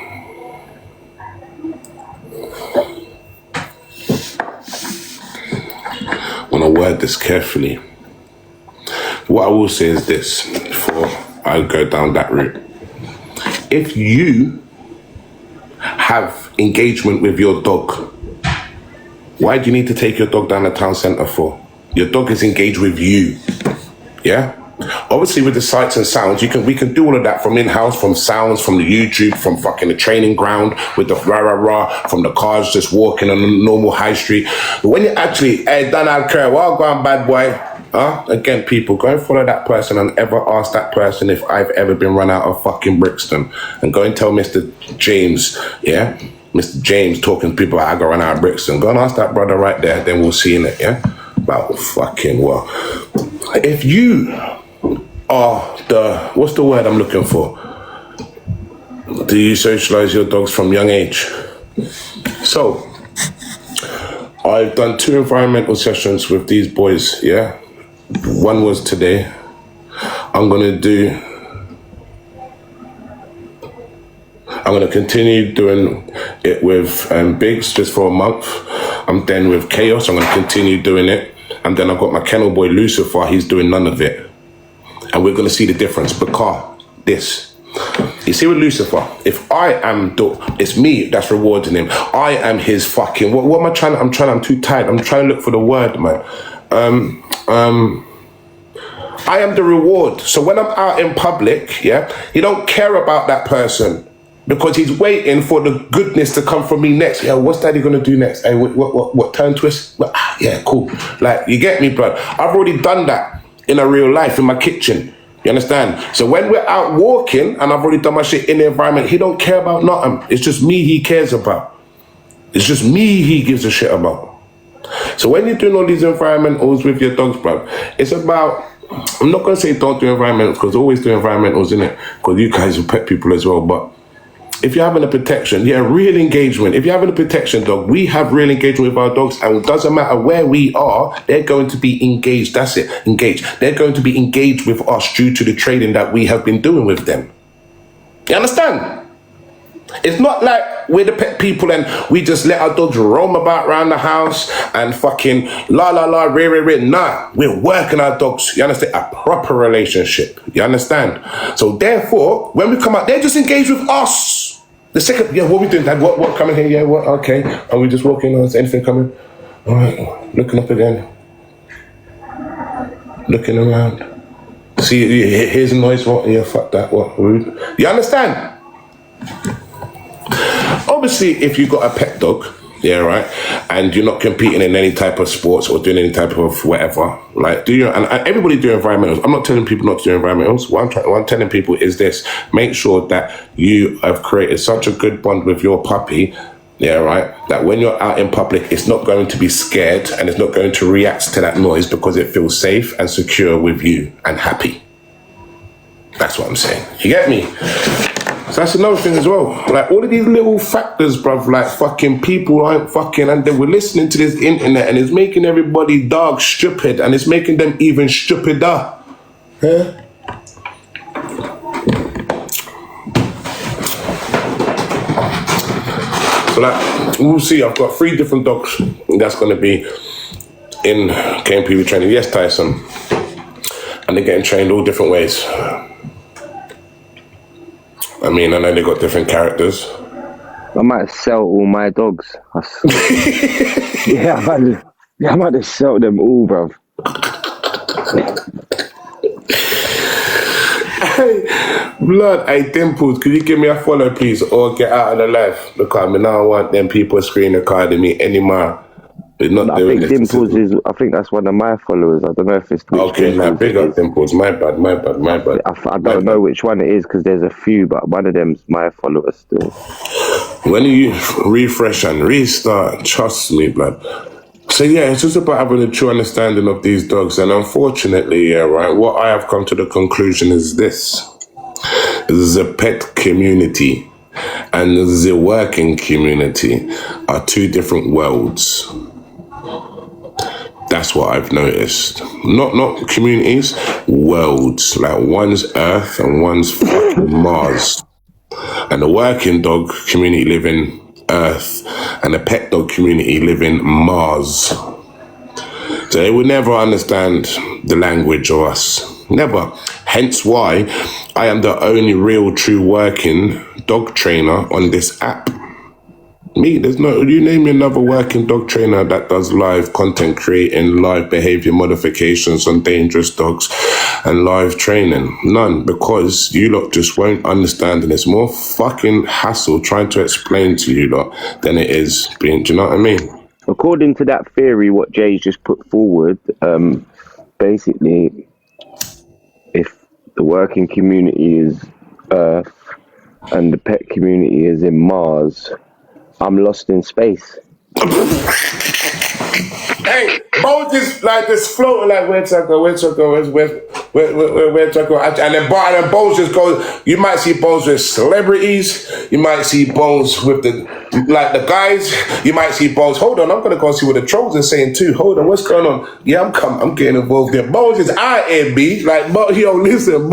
I want to word this carefully. What I will say is this before I go down that route. If you have engagement with your dog, why do you need to take your dog down the town centre for? Your dog is engaged with you, yeah? Obviously with the sights and sounds, we can do all of that from in-house, from sounds, from the YouTube, from fucking the training ground, with the rah-rah-rah, from the cars just walking on a normal high street. But when you actually, hey, Donald Kerr, well gone, bad boy. Again, people, go and follow that person and ever ask that person if I've ever been run out of fucking Brixton. And go and tell Mr. James, yeah? Mr. James talking to people about I got run out of Brixton. Go and ask that brother right there, then we'll see in it, yeah? About fucking well. If you are what's the word I'm looking for? Do you socialize your dogs from young age? So, I've done 2 environmental sessions with these boys, yeah? One was today. I'm gonna continue doing it with Biggs just for a month. I'm then with Chaos, I'm gonna continue doing it. And then I've got my kennel boy Lucifer, he's doing none of it. And we're gonna see the difference because this. You see with Lucifer, if I am, it's me that's rewarding him. I am his fucking, what am I trying, I'm too tired. I'm trying to look for the word, man. I am the reward. So when I'm out in public, yeah, he don't care about that person because he's waiting for the goodness to come from me next. Yeah, what's daddy gonna do next? Hey, what turn twist? Yeah, cool. Like, you get me, bro? I've already done that in a real life, in my kitchen. You understand? So when we're out walking and I've already done my shit in the environment, he don't care about nothing. It's just me he cares about. It's just me he gives a shit about. So when you're doing all these environmentals with your dogs, bro, it's about, I'm not going to say don't do environmentals because always do environmentals, innit? Because you guys are pet people as well. But if you're having a protection, yeah, real engagement. If you're having a protection dog, we have real engagement with our dogs, and it doesn't matter where we are, they're going to be engaged. That's it, engaged. They're going to be engaged with us due to the training that we have been doing with them. You understand? It's not like we're the pet people and we just let our dogs roam about around the house and fucking la la la, re. Nah, we're working our dogs. You understand? A proper relationship. You understand? So therefore, when we come out, they're just engaged with us. The second, yeah, what we doing, Dad? What coming here? Yeah, what? Okay. Are we just walking? Is anything coming? All right. Looking up again. Looking around. See, here's a noise. What? Yeah, fuck that. What? Rude. You understand? Obviously, if you've got a pet dog, yeah, right, and you're not competing in any type of sports or doing any type of whatever, like, and everybody do environmentals. I'm not telling people not to do environmentals. What I'm telling people is this: make sure that you have created such a good bond with your puppy, yeah, right, that when you're out in public, it's not going to be scared and it's not going to react to that noise because it feels safe and secure with you and happy. That's what I'm saying. You get me? So that's another thing as well. Like, all of these little factors, bruv, like fucking people aren't fucking, and they were listening to this internet and it's making everybody dog stupid and it's making them even stupider. Huh? So like, we'll see. I've got 3 different dogs that's going to be in KMPV training. Yes, Tyson. And they're getting trained all different ways. I mean, I know they got different characters. I might sell all my dogs. Yeah, I might just sell them all, bruv. Hey, blood, hey, Dimples, could you give me a follow, please, or get out of the life? Because I mean, I don't want them people screaming the card at me anymore. They're not I doing think it. Dimples is. I think that's one of my followers. I don't know if it's which Okay, now Dimples it big up is. Dimples. My bad, my bad, my bad. I My don't know bad. which one it is because there's a few, but one of them's my followers still. When you refresh and restart, trust me, blood. So yeah, it's just about having a true understanding of these dogs. And unfortunately, yeah, right, what I have come to the conclusion is this. The pet community and the working community are two different worlds. That's what I've noticed. Not communities, worlds. Like one's Earth and one's fucking Mars. And the working dog community live in Earth, and the pet dog community live in Mars. So they would never understand the language of us. Never. Hence why I am the only real true working dog trainer on this app. Me, there's no, you name me another working dog trainer that does live content creating, live behavior modifications on dangerous dogs and live training. None, because you lot just won't understand, and it's more fucking hassle trying to explain to you lot than it is being, do you know what I mean? According to that theory, what Jay's just put forward, basically, if the working community is Earth and the pet community is in Mars, I'm lost in space. Hey, Bones is like this floating like where to go, where to go, where to go, and then Bones just goes. You might see Bones with celebrities. You might see Bones with the guys. You might see Bones. Hold on, I'm gonna go see what the trolls are saying too. Hold on, what's going on? Yeah, I'm getting involved there. Bones is IMB. Like, yo, listen,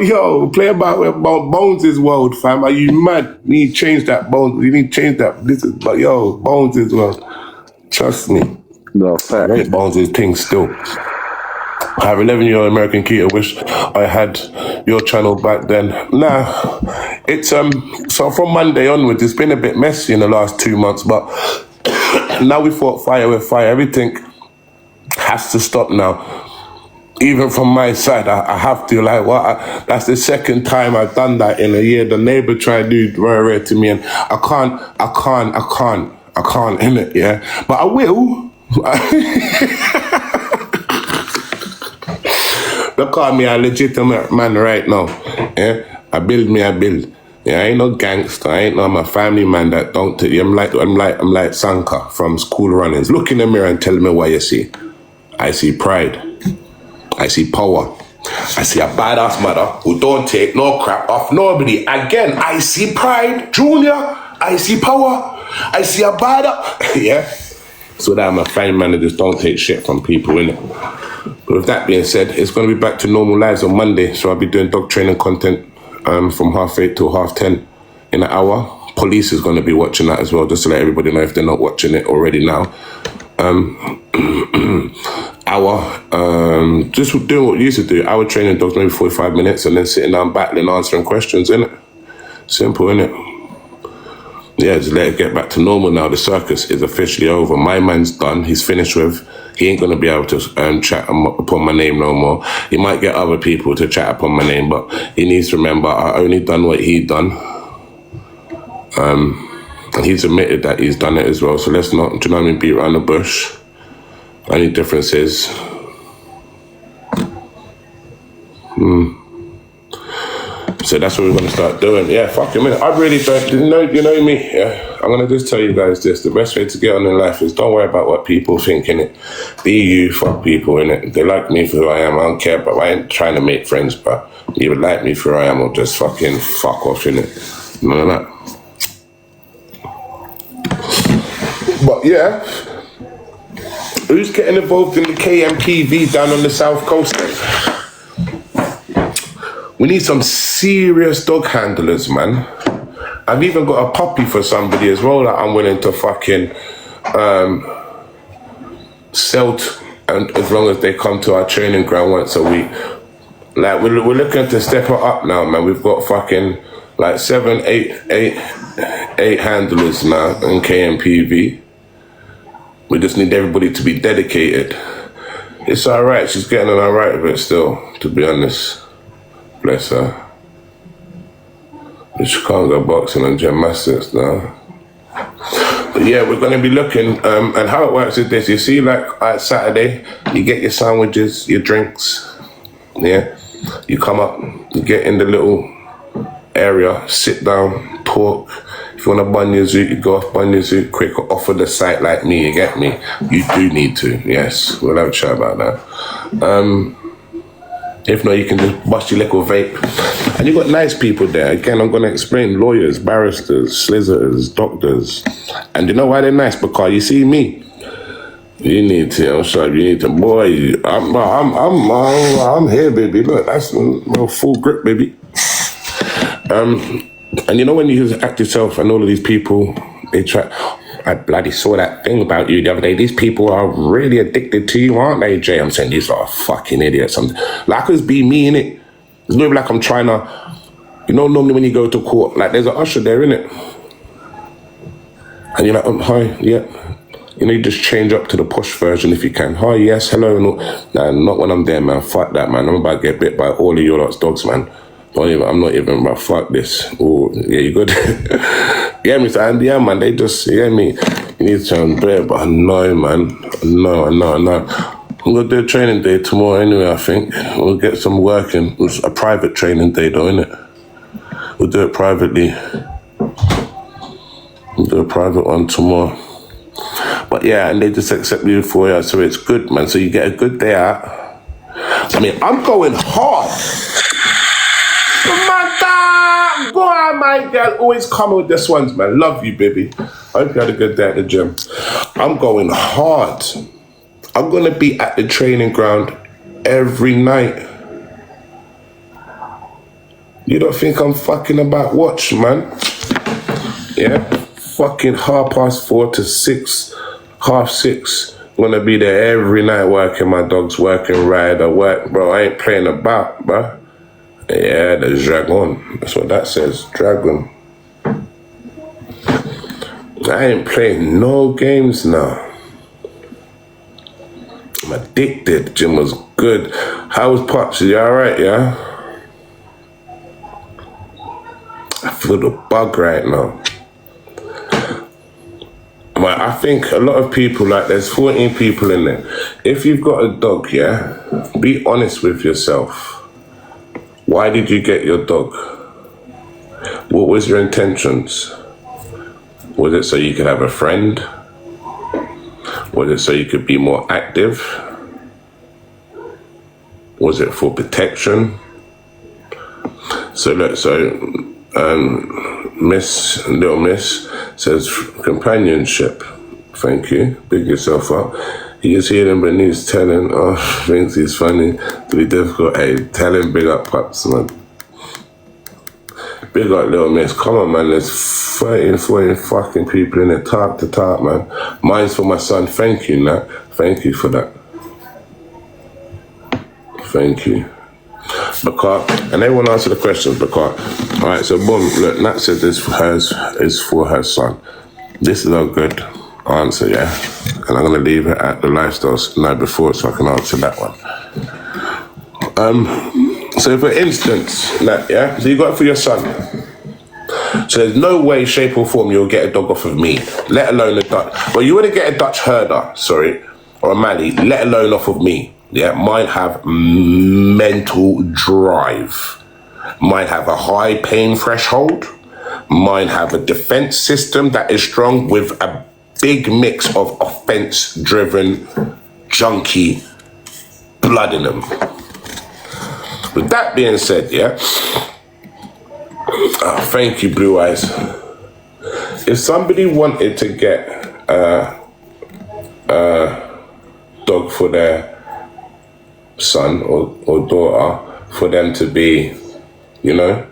yo, play about where Bones is world, fam. Are you mad? You need to change that, Bones. You need to change that. But yo, Bones is world. Trust me. No, fact. Great Bones is thing still. I have 11-year-old American Keto. Wish I had your channel back then. Nah, it's so from Monday onwards, it's been a bit messy in the last 2 months, but now we fought fire with fire. Everything has to stop now. Even from my side, I have to, like, what? That's the second time I've done that in a year. The neighbor tried to do rare to me, and I can't, innit, yeah? But I will. They call me a legitimate man right now. Yeah, I build. Yeah, I ain't no gangster. I ain't no, I'm a family man that don't tell you. I'm like Sanka from School Runnings. Look in the mirror and tell me what you see. I see pride. I see power. I see a badass mother who don't take no crap off nobody. Again, I see pride, Junior. I see power. I see a badass. Yeah. So that I'm a fine man that just don't take shit from people, innit? But with that being said, it's going to be back to normal lives on Monday. So I'll be doing dog training content from 8:30 till 10:30 in an hour. Police is going to be watching that as well, just to let everybody know if they're not watching it already now. Just doing what you used to do. Hour training dogs, maybe 45 minutes, and then sitting down battling, answering questions, innit? Simple, innit? Yeah, just let it get back to normal now. The circus is officially over. My man's done. He's finished with. He ain't going to be able to chat upon my name no more. He might get other people to chat upon my name, but he needs to remember I only done what he done. And he's admitted that he's done it as well. So let's not, do you know what I mean, beat around the bush. Only difference is... So that's what we're going to start doing. Yeah, fuck a minute. I really don't, you know me. Yeah, I'm going to just tell you guys this. The best way to get on in life is don't worry about what people think, innit? Be you, fuck people, innit? They like me for who I am. I don't care, but I ain't trying to make friends, but you would like me for who I am or just fucking fuck off, innit? None of that. But yeah, who's getting involved in the KMPV down on the South Coast? We need some serious dog handlers, man. I've even got a puppy for somebody as well that I'm willing to fucking sell to, and as long as they come to our training ground once a week. Like, we're looking to step it up now, man. We've got fucking like 8 handlers now in KMPV. We just need everybody to be dedicated. It's alright, she's getting on alright with it still, to be honest. Bless her. But she can't go boxing and gymnastics now. Yeah, we're going to be looking, and how it works is this. You see, like, Saturday, you get your sandwiches, your drinks, yeah? You come up, you get in the little area, sit down, talk. If you want to bun your zoot, you go off, bun your zoot quick, off of the site like me, you get me? You do need to, yes. We'll have a chat about that. If not, you can just bust your little vape. And you've got nice people there. Again, I'm going to explain. Lawyers, barristers, solicitors, doctors. And you know why they're nice? Because you see me. You need to, I'm sorry, you need to, boy, I'm here, baby. Look, that's full grip, baby. And you know when you act yourself and all of these people, they try... I bloody saw that thing about you the other day. These people are really addicted to you, aren't they, Jay? I'm saying these are fucking idiots. Like us be me, innit? It's not like I'm trying to... You know, normally when you go to court, like there's an usher there, innit? And you're like, hi, yeah. You know, you just change up to the posh version if you can. Hi, yes, hello. No, nah, not when I'm there, man. Fuck that, man. I'm about to get bit by all of your lot's dogs, man. I'm not even about fuck this. Oh, yeah, you good? Yeah, me, and yeah, man, they just, yeah, me. You need to try and do it, but no, man. No. I'm going to do a training day tomorrow anyway, I think. We'll get some work in. It's a private training day, though, innit? We'll do it privately. We'll do a private one tomorrow. But yeah, and they just accept you for it, so it's good, man. So you get a good day out. I mean, I'm going hard. Go on, my girl. Always come with this ones, man. Love you, baby. I hope you had a good day at the gym. I'm going hard. I'm going to be at the training ground every night. You don't think I'm fucking about watch, man? Yeah? Fucking 4:30 to 6, 6:30. I'm going to be there every night working my dogs, working rider, work. Bro, I ain't playing about, bro. Yeah, the dragon. That's what that says. Dragon. I ain't playing no games now. I'm addicted. Gym was good. How was Pops? You alright, yeah? I feel the bug right now. But I think a lot of people, like there's 14 people in there. If you've got a dog, yeah, be honest with yourself. Why did you get your dog? What was your intentions? Was it so you could have a friend? Was it so you could be more active? Was it for protection? So look, Little Miss says companionship. Thank you. Big yourself up. He is hearing but needs telling. Oh, thinks he's funny. To be difficult. Hey, tell him big up, Pops, man. Big up, Little Miss. Come on, man. There's 13, 14 fucking people in there. Talk to talk, man. Mine's for my son. Thank you, Nat. Thank you for that. Thank you. Because, and everyone answer the questions, because, all right, so boom, look, Nat said this is for her son. This is a good answer, yeah? And I'm going to leave it at the lifestyle night before so I can answer that one. So for instance, Nat, yeah? So you got it for your son. So there's no way, shape or form you'll get a dog off of me, let alone a Dutch. Well, you wouldn't get a Dutch herder, sorry, or a Mali, let alone off of me. Yeah, mine have mental drive. Mine have a high pain threshold. Mine have a defense system that is strong with a big mix of offense-driven, junky blood in them. With that being said, yeah, thank you, Blue Eyes. If somebody wanted to get a dog for their son or daughter, for them to be, you know,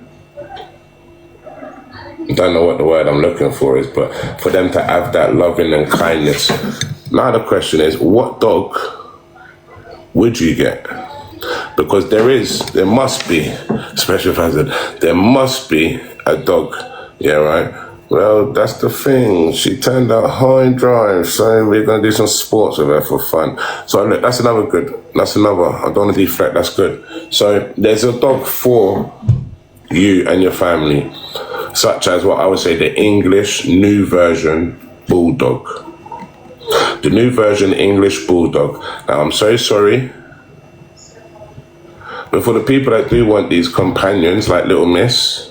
I don't know what the word I'm looking for is, but for them to have that loving and kindness. Now the question is, what dog would you get? Because there must be, especially if I said, there must be a dog, yeah, right? Well, that's the thing. She turned out high and dry, so we're going to do some sports with her for fun. So look, that's another good. That's another. I don't want to deflect. That's good. So there's a dog for you and your family, such as what I would say the English new version Bulldog. The new version, English Bulldog. Now, I'm so sorry, but for the people that do want these companions like Little Miss,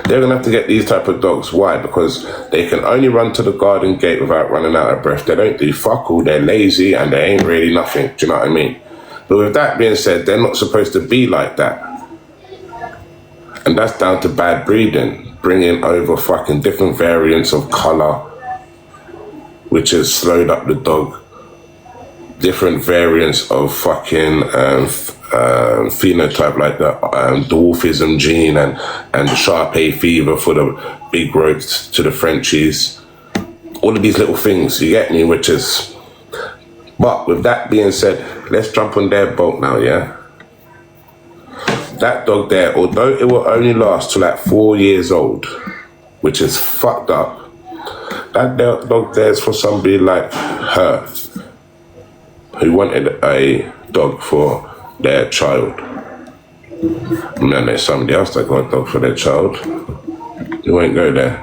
they're going to have to get these type of dogs. Why? Because they can only run to the garden gate without running out of breath. They don't do fuck all. They're lazy and they ain't really nothing. Do you know what I mean? But with that being said, they're not supposed to be like that. And that's down to bad breeding. Bringing over fucking different variants of colour, which has slowed up the dog. Different variants of fucking phenotype, like the dwarfism gene and the Sharpei fever for the big roads to the Frenchies. All of these little things, you get me, which is... But with that being said, let's jump on their boat now, yeah? That dog there, although it will only last till like 4 years old, which is fucked up, that dog there is for somebody like her, who wanted a dog for their child. And then there's somebody else that got a dog for their child. You won't go there.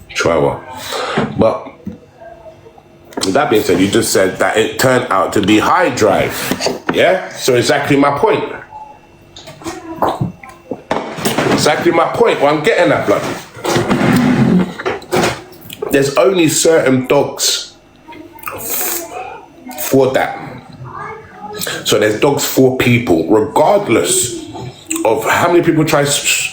Chihuahua. But with that being said, you just said that it turned out to be high drive. Yeah? So exactly my point. Exactly my point. What I'm getting at, blood. There's only certain dogs for that. So there's dogs for people, regardless of how many people try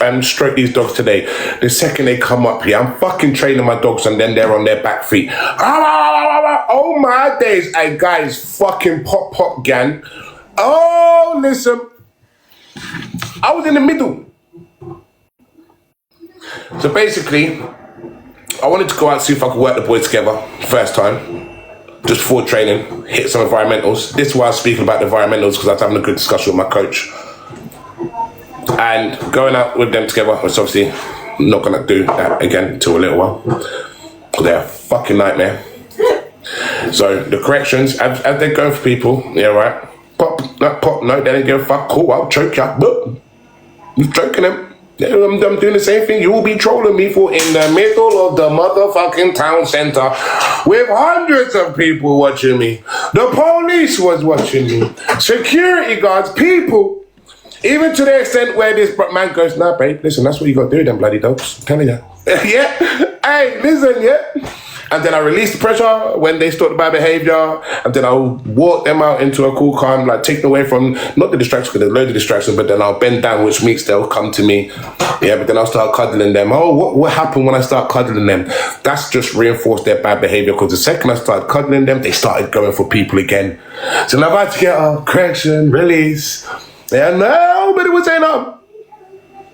and stroke these dogs today. The second they come up here, I'm fucking training my dogs and then they're on their back feet. Oh my days. Hey guys, fucking pop gang. Oh, listen. I was in the middle. So basically, I wanted to go out and see if I could work the boys together first time. Just before training, hit some environmentals. This is why I was speaking about the environmentals, because I was having a good discussion with my coach. And going out with them together, which obviously not going to do that again until a little while. They're a fucking nightmare. So the corrections, as they're going for people, yeah, right? Pop, no, they didn't give a fuck. Cool, I'll choke you. I'm choking them. Yeah, I'm doing the same thing you will be trolling me for in the middle of the motherfucking town center with hundreds of people watching me. The police was watching me. Security guards, people. Even to the extent where this man goes, nah, babe, listen, that's what you got to do, them bloody dogs. I'm telling you. Yeah. Hey, listen, yeah. And then I release the pressure when they start the bad behavior, and then I'll walk them out into a cool calm, like take them away from, not the distraction, because there's loads of distractions, but then I'll bend down, which means they'll come to me. Yeah, but then I'll start cuddling them. Oh, what happened when I start cuddling them? That's just reinforced their bad behavior, because the second I started cuddling them, they started going for people again. So now I've had to get a correction, release. Yeah, nobody was saying no.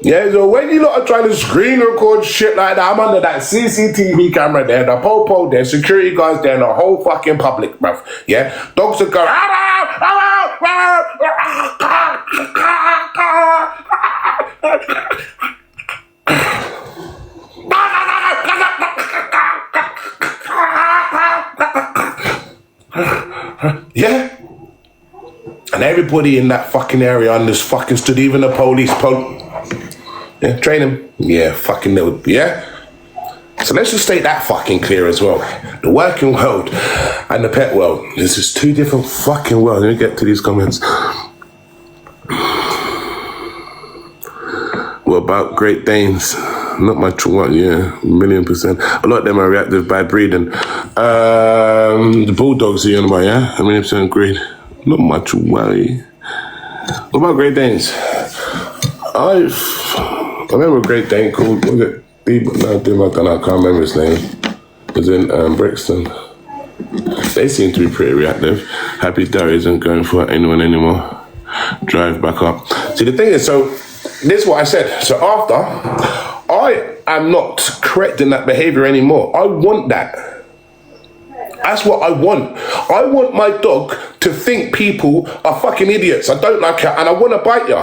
Yeah, so when you lot are trying to screen record shit like that, I'm under that CCTV camera there, the popo there, security guards there, and the whole fucking public, bruv. Yeah, dogs are going. Yeah. And everybody in that fucking area on this fucking stood, even the police. Yeah, train him. Yeah, fucking little, yeah? So let's just state that fucking clear as well. The working world and the pet world. This is two different fucking worlds. Let me get to these comments. What about Great Danes? Not much, what, yeah, 1,000,000%. A lot of them are reactive bad breeding. The Bulldogs are you on about, yeah? 1,000,000% agreed. Not much worry. What about Great Danes? I remember a Great Dane called, was it? I can't remember his name. It was in Brixton. They seem to be pretty reactive. Happy Derry isn't going for anyone anymore. Drive back up. See, the thing is, so this is what I said. So after, I am not correcting that behavior anymore. I want that. That's what I want. I want my dog to think people are fucking idiots. I don't like it and I want to bite you.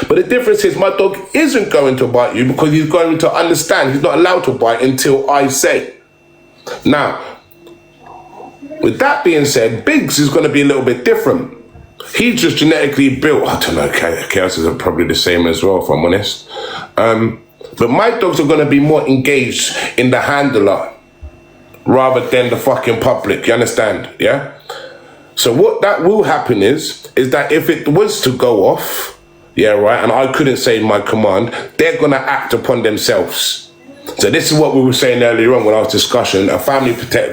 But the difference is my dog isn't going to bite you because he's going to understand he's not allowed to bite until I say. Now, with that being said, Biggs is going to be a little bit different. He's just genetically built. I don't know, chaos is probably the same as well, if I'm honest. But my dogs are going to be more engaged in the handler rather than the fucking public. You understand? Yeah? So what that will happen is that if it was to go off, yeah, right, and I couldn't say my command, they're going to act upon themselves. So this is what we were saying earlier on when I was discussing a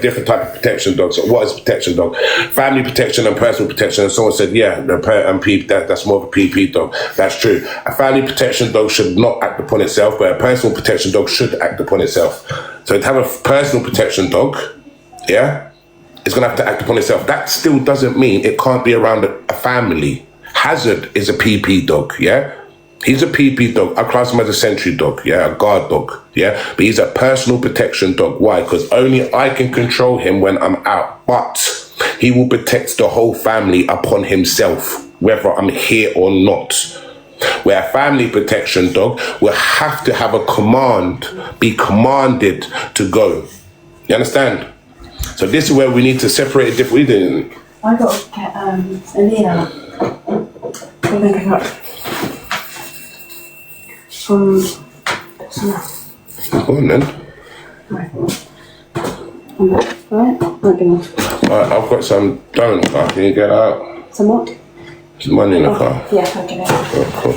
different type of protection dog. So what is a protection dog? Family protection and personal protection. And someone said, yeah, that's more of a PP dog. That's true. A family protection dog should not act upon itself, but a personal protection dog should act upon itself. So to have a personal protection dog, yeah, it's going to have to act upon itself. That still doesn't mean it can't be around a family. Hazard is a PP dog, yeah? He's a PP dog. I class him as a sentry dog, yeah, a guard dog, yeah? But he's a personal protection dog. Why? Because only I can control him when I'm out. But he will protect the whole family upon himself, whether I'm here or not. Where a family protection dog will have to have a command, be commanded to go. You understand? So this is where we need to separate it differently. I got to get Aaliyah. I'm going to get up. From... Go on then. Right. Right? Not enough. Alright, I've got some dough in the car. Can you get out? Some what? Some money in the car. Yeah, I'll get it. Oh, cool.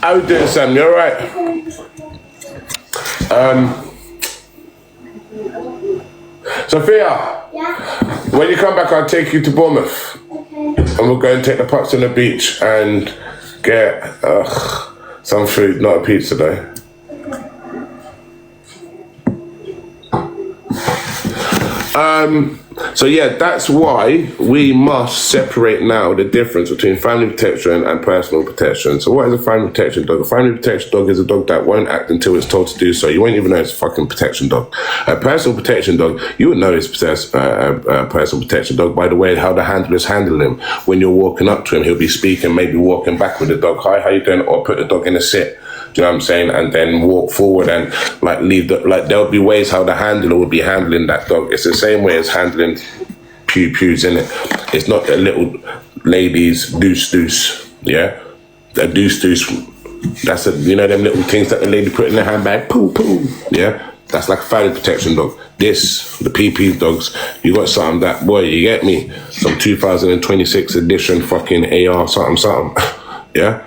How you doing, Sam? You alright? Sophia, Yeah. when you come back, I'll take you to Bournemouth. Okay. And we'll go and take the pups on the beach and get some food, not a pizza though. So yeah, that's why we must separate now the difference between family protection and personal protection. So what is a family protection dog? A family protection dog is a dog that won't act until it's told to do so. You won't even know it's a fucking protection dog. A personal protection dog, you would know it's a personal protection dog by the way how the handlers handle him. When you're walking up to him, he'll be speaking, maybe walking back with the dog. Hi, how you doing? Or put the dog in a sit. Do you know what I'm saying? And then walk forward and there'll be ways how the handler will be handling that dog. It's the same way as handling pews, innit? It's not a little lady's deuce, yeah? A deuce, that's them little things that the lady put in the handbag, poo, yeah? That's like a family protection dog. The PP dogs, you got something that, boy, you get me? Some 2026 edition fucking AR something, yeah?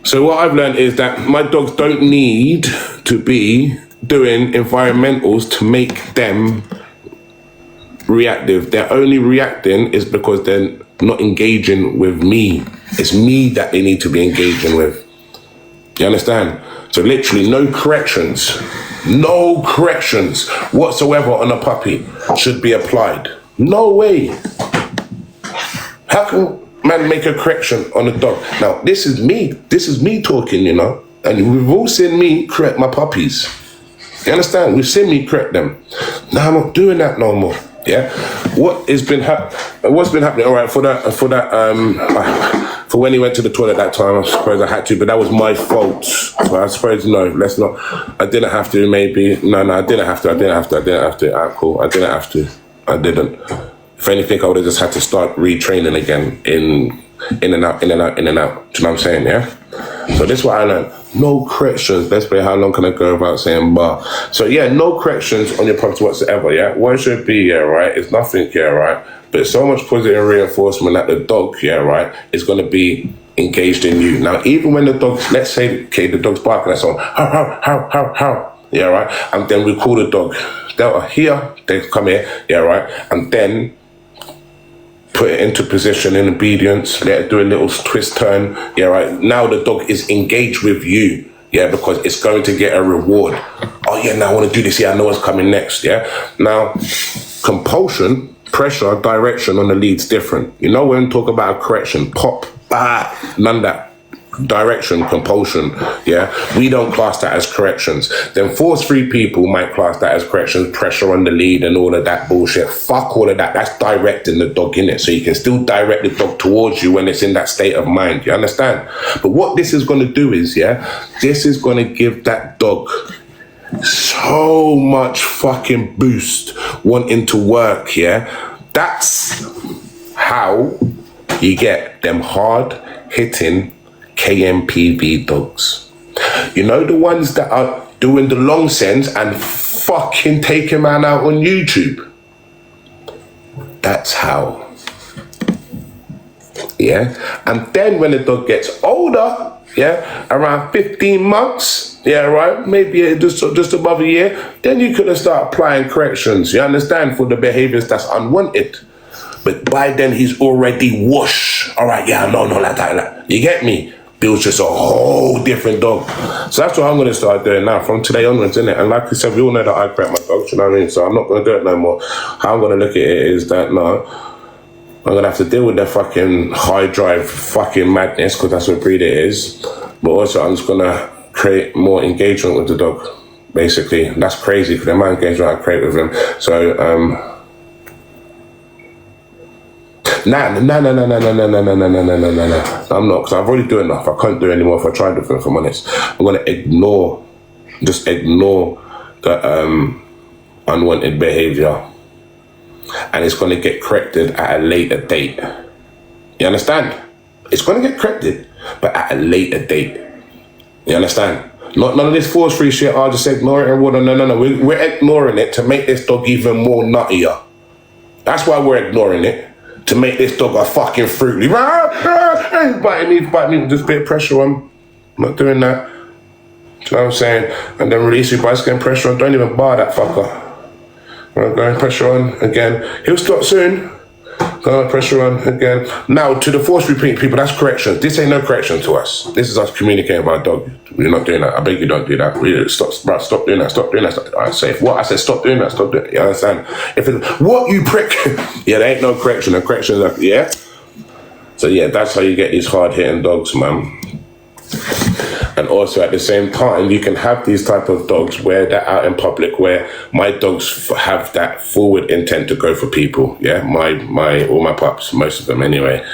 So what I've learned is that my dogs don't need to be doing environmentals to make them reactive. They're only reacting is because they're not engaging with me. It's me that they need to be engaging with. You understand? So literally no corrections whatsoever on a puppy should be applied. No way. How can man make a correction on a dog? Now, this is me talking, you know, and we've all seen me correct my puppies. You understand? We've seen me correct them. Now I'm not doing that no more. Yeah. What's been happening? All right, for when he went to the toilet that time, I suppose I had to, but that was my fault. So I suppose let's not. I didn't have to. Maybe no, I didn't have to. I didn't have to. Alright, cool. I didn't have to. I didn't. If anything, I would have just had to start retraining again in and out. Do you know what I'm saying? Yeah. So this is what I learned. No corrections. Let's play. How long can I go without saying bar? So yeah, no corrections on your property whatsoever. Yeah. What should be? Yeah. Right. It's nothing. Yeah. Right. But so much positive reinforcement that the dog. Yeah. Right. Is going to be engaged in you. Now, even when the dog, let's say, okay, the dog's barking at someone. How. Yeah. Right. And then we call the dog. They'll here. They come here. Yeah. Right. And then put it into position in obedience, let it do a little twist turn, yeah, right? Now the dog is engaged with you, yeah, because it's going to get a reward. Oh yeah, now I want to do this, yeah, I know what's coming next, yeah? Now, compulsion, pressure, direction on the lead's different. You know when we talk about a correction, pop, none of that. Direction, compulsion, yeah, we don't class that as corrections. Then force-free people might class that as corrections, pressure on the lead and all of that bullshit. Fuck all of that. That's directing the dog in it. So you can still direct the dog towards you when it's in that state of mind. You understand? But what this is going to do is, yeah, this is going to give that dog so much fucking boost wanting to work, yeah. That's how You get them hard-hitting KMPV dogs. You know the ones that are doing the long sends and fucking take a man out on YouTube? That's how. Yeah? And then when the dog gets older, yeah, around 15 months, yeah, right, maybe just above a year, then you could start applying corrections, you understand, for the behaviors that's unwanted. But by then he's already whoosh. All right, yeah, no, like that. You get me? Bill's just a whole different dog. So that's what I'm going to start doing now from today onwards, innit? And like I said, we all know that I correct my dogs, you know what I mean? So I'm not going to do it no more. How I'm going to look at it is that, no, I'm going to have to deal with their fucking high drive fucking madness, because that's what breed it is. But also I'm just going to create more engagement with the dog, basically. And that's crazy, because the amount of engagement I create with him. So, No. I'm not, because I've already done enough. I can't do anymore if I try to, if I'm honest. I'm going to ignore the unwanted behavior. And it's going to get corrected at a later date. You understand? It's going to get corrected, but at a later date. You understand? None of this force-free shit, I'll just ignore it and water. No. We're ignoring it to make this dog even more nuttier. That's why we're ignoring it. To make this dog a fucking fruity. He's biting me with just a bit of pressure on. I'm not doing that. Do you know what I'm saying? And then release you by getting pressure on. Don't even bar that fucker. I'm going pressure on again. He'll stop soon. Going pressure on again. Now, to the force repeat people, that's correction. This ain't no correction to us. This is us communicating with our dog. We're not doing that. I beg you don't do that. Stop doing that. Stop doing that. I say, what? I said, stop doing that. Stop doing it. You understand? If it's, what, you prick? Yeah, there ain't no correction. The correction is like, yeah? So, yeah, that's how you get these hard-hitting dogs, man. And also at the same time, you can have these type of dogs where they're out in public, where my dogs have that forward intent to go for people. Yeah, all my pups, most of them anyway.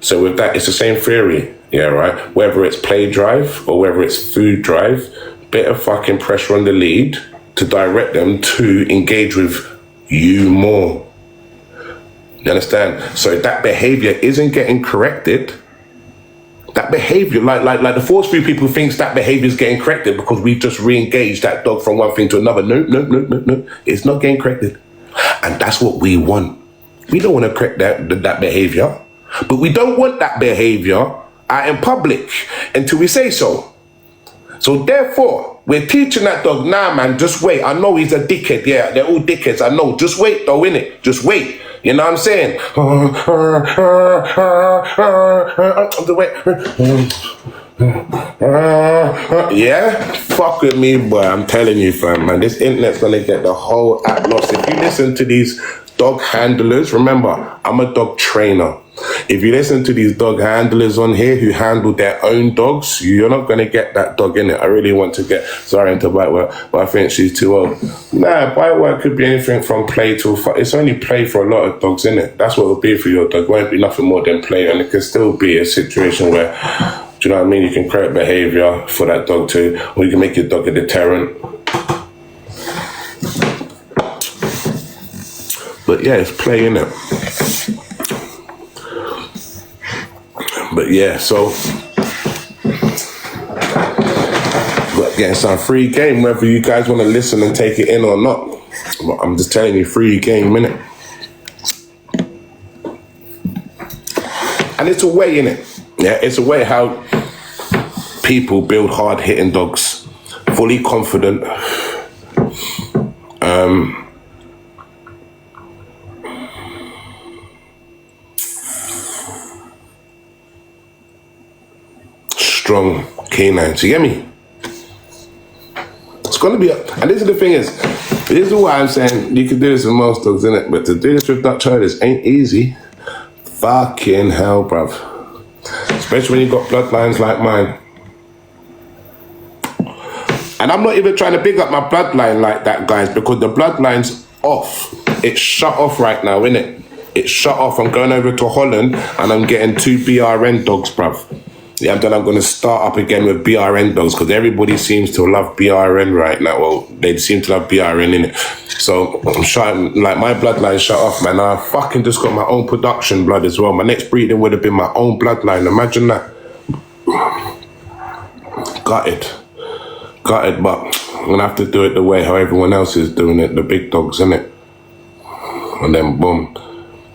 So with that, it's the same theory. Yeah, right. Whether it's play drive or whether it's food drive, bit of fucking pressure on the lead to direct them to engage with you more. You understand? So that behavior isn't getting corrected. That behavior, like the force-free people thinks that behavior is getting corrected because we just re-engaged that dog from one thing to another. No. It's not getting corrected. And that's what we want. We don't want to correct that behavior, but we don't want that behavior out in public until we say so. So therefore, we're teaching that dog, nah, man, just wait. I know he's a dickhead. Yeah, they're all dickheads. I know. Just wait, though, innit? Just wait. You know what I'm saying? Yeah? Fuck with me, boy. I'm telling you, fam, man. This internet's gonna get the whole app lost. If you listen to these dog handlers, remember, I'm a dog trainer. If you listen to these dog handlers on here who handle their own dogs, you're not going to get that dog in it. I really want to get Zara into bite work, but I think she's too old. Nah, bite work could be anything from play to... It's only play for a lot of dogs, isn't it? That's what it'll be for your dog. It won't be nothing more than play, and it can still be a situation where, do you know what I mean? You can create behaviour for that dog too, or you can make your dog a deterrent. But yeah, it's play, innit? But yeah, so but getting some free game, whether you guys want to listen and take it in or not. But I'm just telling you, free game, innit? And it's a way, innit? Yeah, it's a way how people build hard-hitting dogs, fully confident. Strong Kk9s, you get me? It's gonna be, and this is the thing this is why I'm saying you can do this with most dogs, innit? But to do this with Dutch herders ain't easy. Fucking hell, bruv. Especially when you got bloodlines like mine. And I'm not even trying to big up my bloodline like that, guys, because the bloodline's off. It's shut off right now, innit? It's shut off. I'm going over to Holland and I'm getting 2 BRN dogs, bruv. Yeah, then I'm going to start up again with BRN dogs because everybody seems to love BRN right now. Well, they seem to love BRN in it. So I'm shutting, like my bloodline shut off, man. I fucking just got my own production blood as well. My next breeding would have been my own bloodline. Imagine that. Gutted, but I'm going to have to do it the way how everyone else is doing it, the big dogs, innit? And then boom.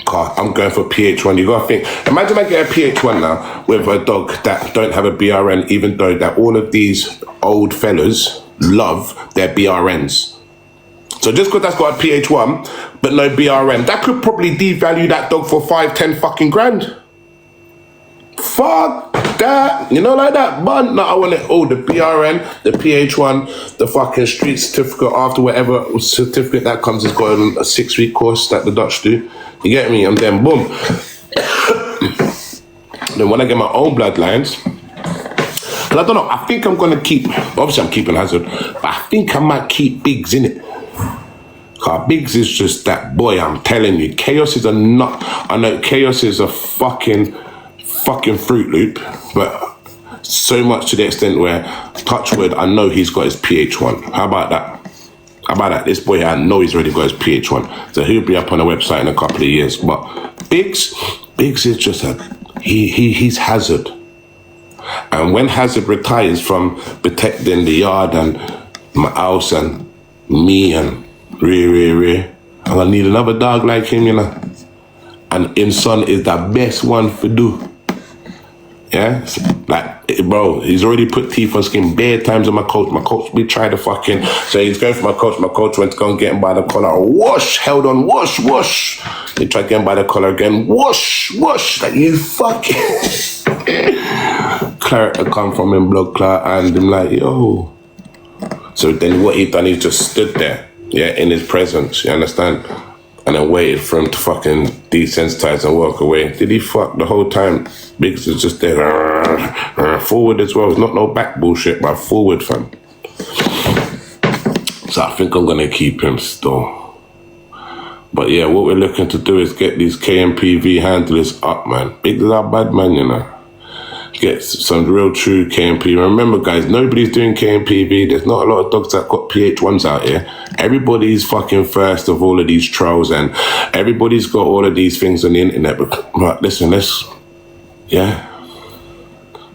I'm going for PH1. You gotta think. Imagine I get a PH1 now with a dog that don't have a BRN, even though that all of these old fellas love their BRNs. So just because that's got a PH1 but no BRN, that could probably devalue that dog for 5-10 fucking grand. Fuck that, you know, like that. But no, I want it all, the BRN, the PH1, the fucking street certificate after whatever certificate that comes. It's got a 6-week course that the Dutch do. You get me? And then boom. Then when I get my own bloodlines, and I don't know, I think I'm gonna keep, obviously I'm keeping Hazard, but I think I might keep Biggs in it. Biggs is just that boy, I'm telling you. Chaos is a nut. I know Chaos is a fucking Fruit Loop, but so much to the extent where, touch wood, I know he's got his PH1. How about that? This boy, I know he's already got his PH1. So he'll be up on the website in a couple of years. But Biggs is just he's Hazard. And when Hazard retires from protecting the yard and my house and me and I'm gonna need another dog like him, you know. And Inson is the best one for do. Yeah, like, bro, he's already put teeth on skin bare times on my coach. My coach, we tried to fucking, so he's going for my coach. My coach went to go and get him by the collar. Whoosh, held on, whoosh, whoosh. He tried to get him by the collar again. Whoosh, whoosh, like you fucking. Claret had come from him, blood clot, and I'm like, yo. So then what he done, he just stood there, yeah, in his presence, you understand? And then waited for him to fucking desensitize and walk away. Did he fuck the whole time? Biggs is just there, forward as well. It's not no back bullshit, but forward, fam. So I think I'm gonna keep him still. But yeah, what we're looking to do is get these KMPV handlers up, man. Biggs is our bad man, you know. Get some real true KMP. Remember, guys, nobody's doing KMPV. There's not a lot of dogs that got PH1s out here. Everybody's fucking first of all of these trials, and everybody's got all of these things on the internet. But listen,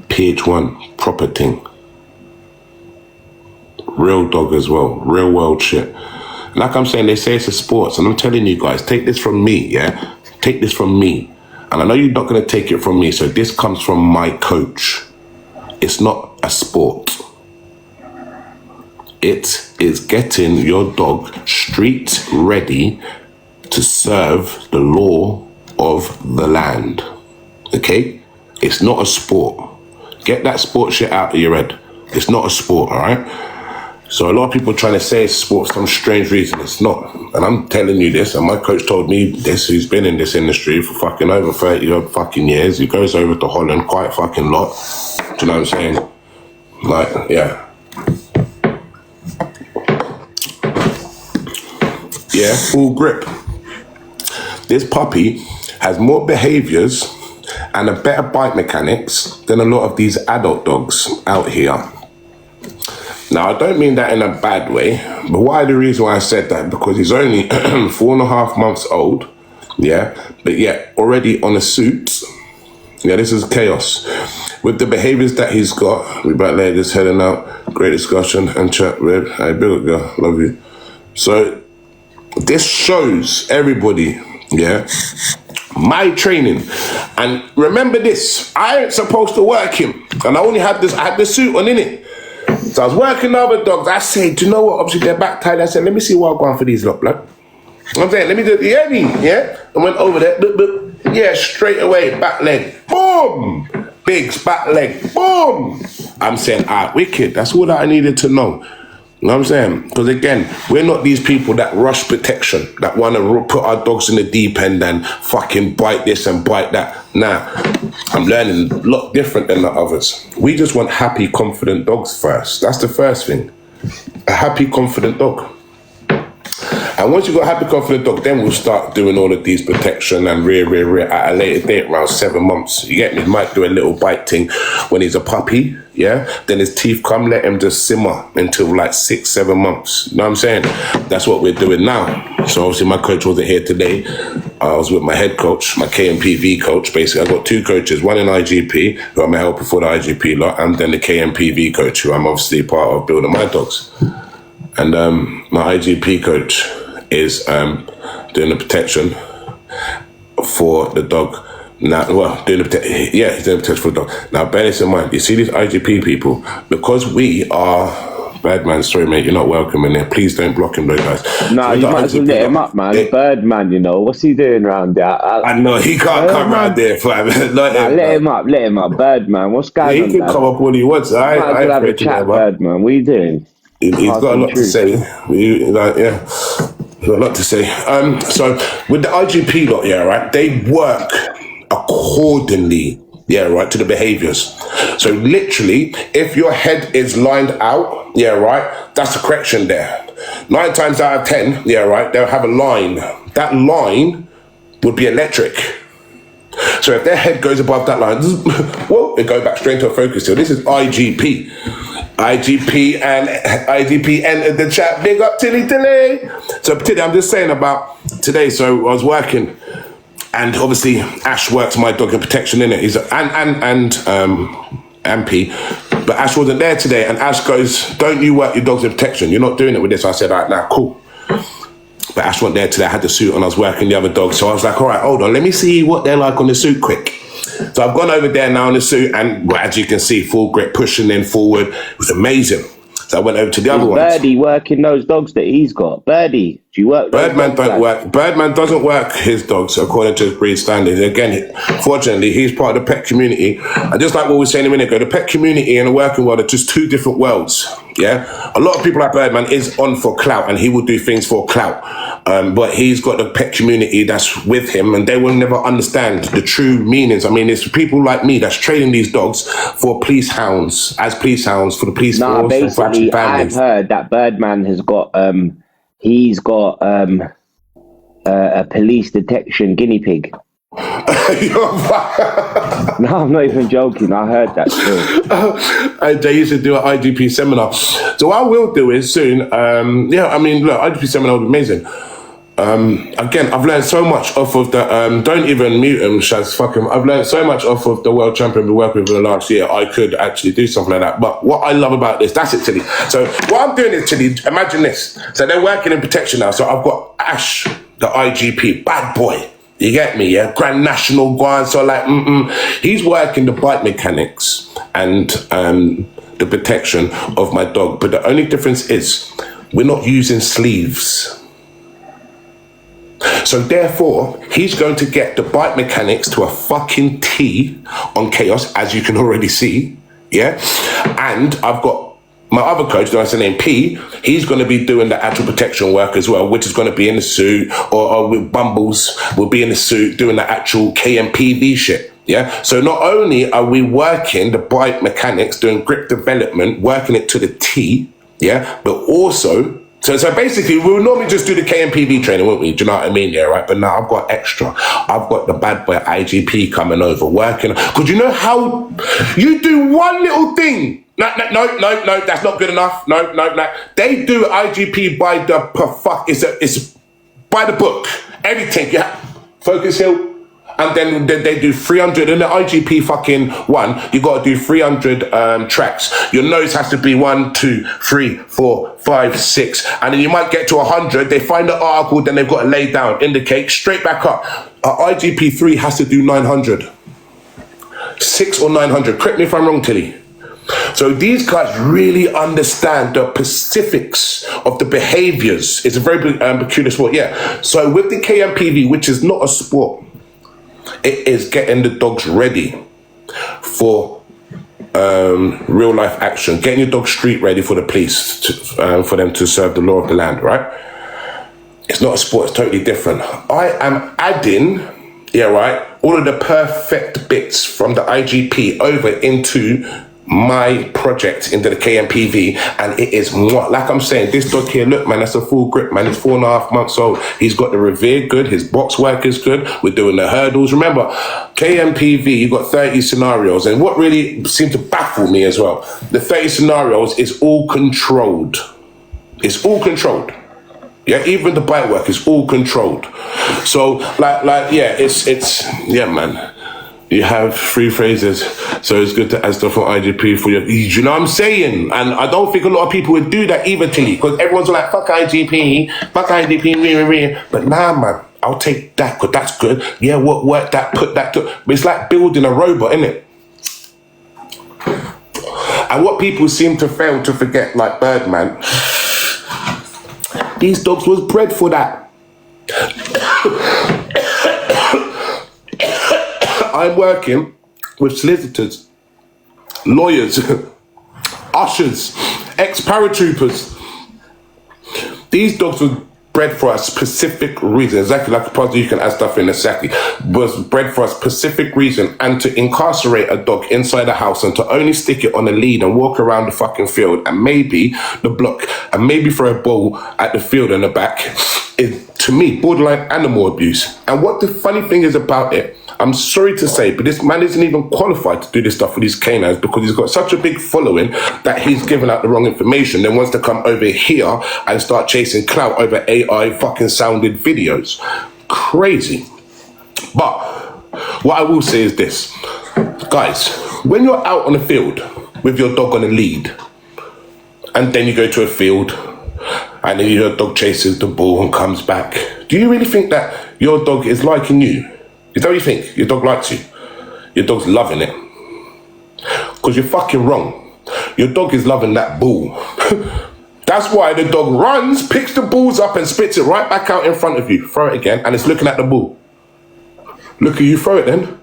PH1, proper thing. Real dog as well. Real world shit. Like I'm saying, they say it's a sport, and I'm telling you guys, take this from me, yeah? Take this from me. And I know you're not going to take it from me, so this comes from my coach. It's not a sport. It is getting your dog street ready to serve the law of the land. Okay? It's not a sport. Get that sport shit out of your head. It's not a sport, all right? So a lot of people trying to say it's sport for some strange reason. It's not. And I'm telling you this, and my coach told me this, who's been in this industry for fucking over 30 odd fucking years. He goes over to Holland quite fucking lot. Do you know what I'm saying? Like, yeah. Yeah, full grip. This puppy has more behaviors and a better bite mechanics than a lot of these adult dogs out here. Now, I don't mean that in a bad way, but why the reason why I said that? Because he's only 4.5 months old, yeah, but yet already on a suit. Yeah, this is chaos. With the behaviors that he's got, we back there just heading out, great discussion and chat with, hey, big up girl, love you. So, this shows everybody, yeah, my training. And remember this, I ain't supposed to work him, and I had the suit on, innit? So I was working other dogs. I said, do you know what? Obviously, they're back tied. I said, let me see what I'm going for these lot, blood. I'm saying, let me do it. Yeah? I went over there. Yeah, straight away. Back leg. Boom. Biggs, back leg. Boom. I'm saying, wicked. That's all that I needed to know. You know what I'm saying? Because again, we're not these people that rush protection, that want to put our dogs in the deep end and fucking bite this and bite that. Nah, I'm learning a lot different than the others. We just want happy, confident dogs first. That's the first thing. A happy, confident dog. And once you've got a happy, confident dog, then we'll start doing all of these protection and rear at a later date, around 7 months. You get me? Might do a little bite thing when he's a puppy, yeah? Then his teeth come, let him just simmer until like 6, 7 months. You know what I'm saying? That's what we're doing now. So obviously my coach wasn't here today. I was with my head coach, my KMPV coach. Basically, I've got 2 coaches, one in IGP, who I'm helping for the IGP lot, and then the KMPV coach, who I'm obviously part of building my dogs. And my IGP coach is doing the protection for the dog. Now, well, he's doing the protection for the dog. Now, bear this in mind, you see these IGP people, because we are... Birdman, sorry mate, you're not welcome in there. Please don't block him though, guys. No, you might as well let him up, man. Birdman, you know, what's he doing around there? I know, he can't come around there. Let him up. Birdman, what's going on? He can come up all he wants. I have a chat, Birdman. What are you doing? He's got a lot to say. He's got a lot to say. So with the IGP lot, yeah, right, they work accordingly, yeah, right, to the behaviors. So literally, if your head is lined out, yeah, right, that's a correction there. 9 times out of 10, yeah, right, they'll have a line. That line would be electric. So if their head goes above that line, whoa, it goes back straight to a focus hill. This is IGP. IGP entered the chat. Big up Tilly. So Tilly, I'm just saying about today. So I was working, and obviously Ash works my dog in protection, innit? He's and MP, but Ash wasn't there today, and Ash goes, "Don't you work your dogs in protection? You're not doing it with this." I said, "All right, now cool." But Ash wasn't there today. I had the suit on. I was working the other dog, so I was like, "All right, hold on, let me see what they're like on the suit quick." So I've gone over there now in the suit, and well, as you can see, full grip, pushing in forward. It was amazing. So I went over to the other ones. Birdie working those dogs that he's got. Birdie, do you work? Birdman don't work. Birdman doesn't work his dogs according to his breed standards. Again, fortunately, he's part of the pet community. And just like what we were saying a minute ago, the pet community and the working world are just 2 different worlds. Yeah, a lot of people like Birdman is on for clout, and he will do things for clout. But he's got the pet community that's with him, and they will never understand the true meanings. I mean, it's people like me that's training these dogs for police hounds, as police hounds for the police force. Basically, I've heard that Birdman has got he's got a police detection guinea pig. No, I'm not even joking. I heard that too. They used to do an IGP seminar. So what I will do is soon, I mean, look, IGP seminar would be amazing. Again, I've learned so much off of the, don't even mute him, Shaz, fuck him. I've learned so much off of the world champion we worked with for the last year. I could actually do something like that. But what I love about this, that's it, Tilly. So what I'm doing is, Tilly, imagine this. So they're working in protection now. So I've got Ash, the IGP, bad boy. You get me, yeah? Grand National Guard, so like, he's working the bite mechanics and the protection of my dog. But the only difference is we're not using sleeves. So therefore, he's going to get the bite mechanics to a fucking T on Chaos, as you can already see, yeah? And I've got my other coach, that's name P, he's going to be doing the actual protection work as well, which is going to be in the suit, or with Bumbles, will be in the suit doing the actual KMPV shit. Yeah. So not only are we working the bite mechanics, doing grip development, working it to the T, yeah, but also, so basically we would normally just do the KMPV training, wouldn't we? Do you know what I mean? Yeah, right. But now I've got extra. I've got the bad boy IGP coming over, working. Because you know how you do one little thing. No, that's not good enough. No. They do IGP by the it's by the book. Everything, yeah. Focus hill. And then they do 300 in the IGP fucking one. You got to do 300 tracks. Your nose has to be 1, 2, 3, 4, 5, 6, and then you might get to 100. They find the article, then they've got to lay down, indicate straight back up. IGP 3 has to do 900, 6 or 900. Correct me if I'm wrong, Tilly. So these guys really understand the specifics of the behaviors. It's a very peculiar sport, yeah. So with the KMPV, which is not a sport, it is getting the dogs ready for real life action, getting your dog street ready for the police, for them to serve the law of the land, right? It's not a sport, it's totally different. I am adding, yeah, right, all of the perfect bits from the IGP over into my project into the KMPV, and it is what, like I'm saying, this dog here, look man, that's a full grip man, it's 4.5 months old, he's got the revere good, his box work is good, we're doing the hurdles. Remember, KMPV, you got 30 scenarios, and what really seemed to baffle me as well, the 30 scenarios is all controlled. It's all controlled. Yeah, even the bite work is all controlled. So yeah, it's yeah man. You have 3 phrases, so it's good to add stuff on IGP for you know what I'm saying? And I don't think a lot of people would do that either, Tilly, because everyone's like, fuck IGP, but nah, man, I'll take that, because that's good. Yeah, what work that, put that to, but it's like building a robot, isn't it? And what people seem to fail to forget, like Birdman, these dogs was bred for that. I'm working with solicitors, lawyers, ushers, ex-paratroopers. These dogs were bred for a specific reason, exactly like a puzzle, you can add stuff in exactly, was bred for a specific reason, and to incarcerate a dog inside a house and to only stick it on a lead and walk around the fucking field and maybe the block and maybe throw a ball at the field in the back is, to me, borderline animal abuse. And what the funny thing is about it, I'm sorry to say, but this man isn't even qualified to do this stuff with these canines, because he's got such a big following that he's given out the wrong information, then wants to come over here and start chasing clout over AI fucking sounded videos. Crazy. But what I will say is this, guys, when you're out on the field with your dog on a lead, and then you go to a field, and then your dog chases the ball and comes back, do you really think that your dog is liking you? Is that what you think? Your dog likes you? Your dog's loving it? Because you're fucking wrong. Your dog is loving that ball. That's why the dog runs, picks the balls up and spits it right back out in front of you. Throw it again, and it's looking at the ball. Look at you, throw it then.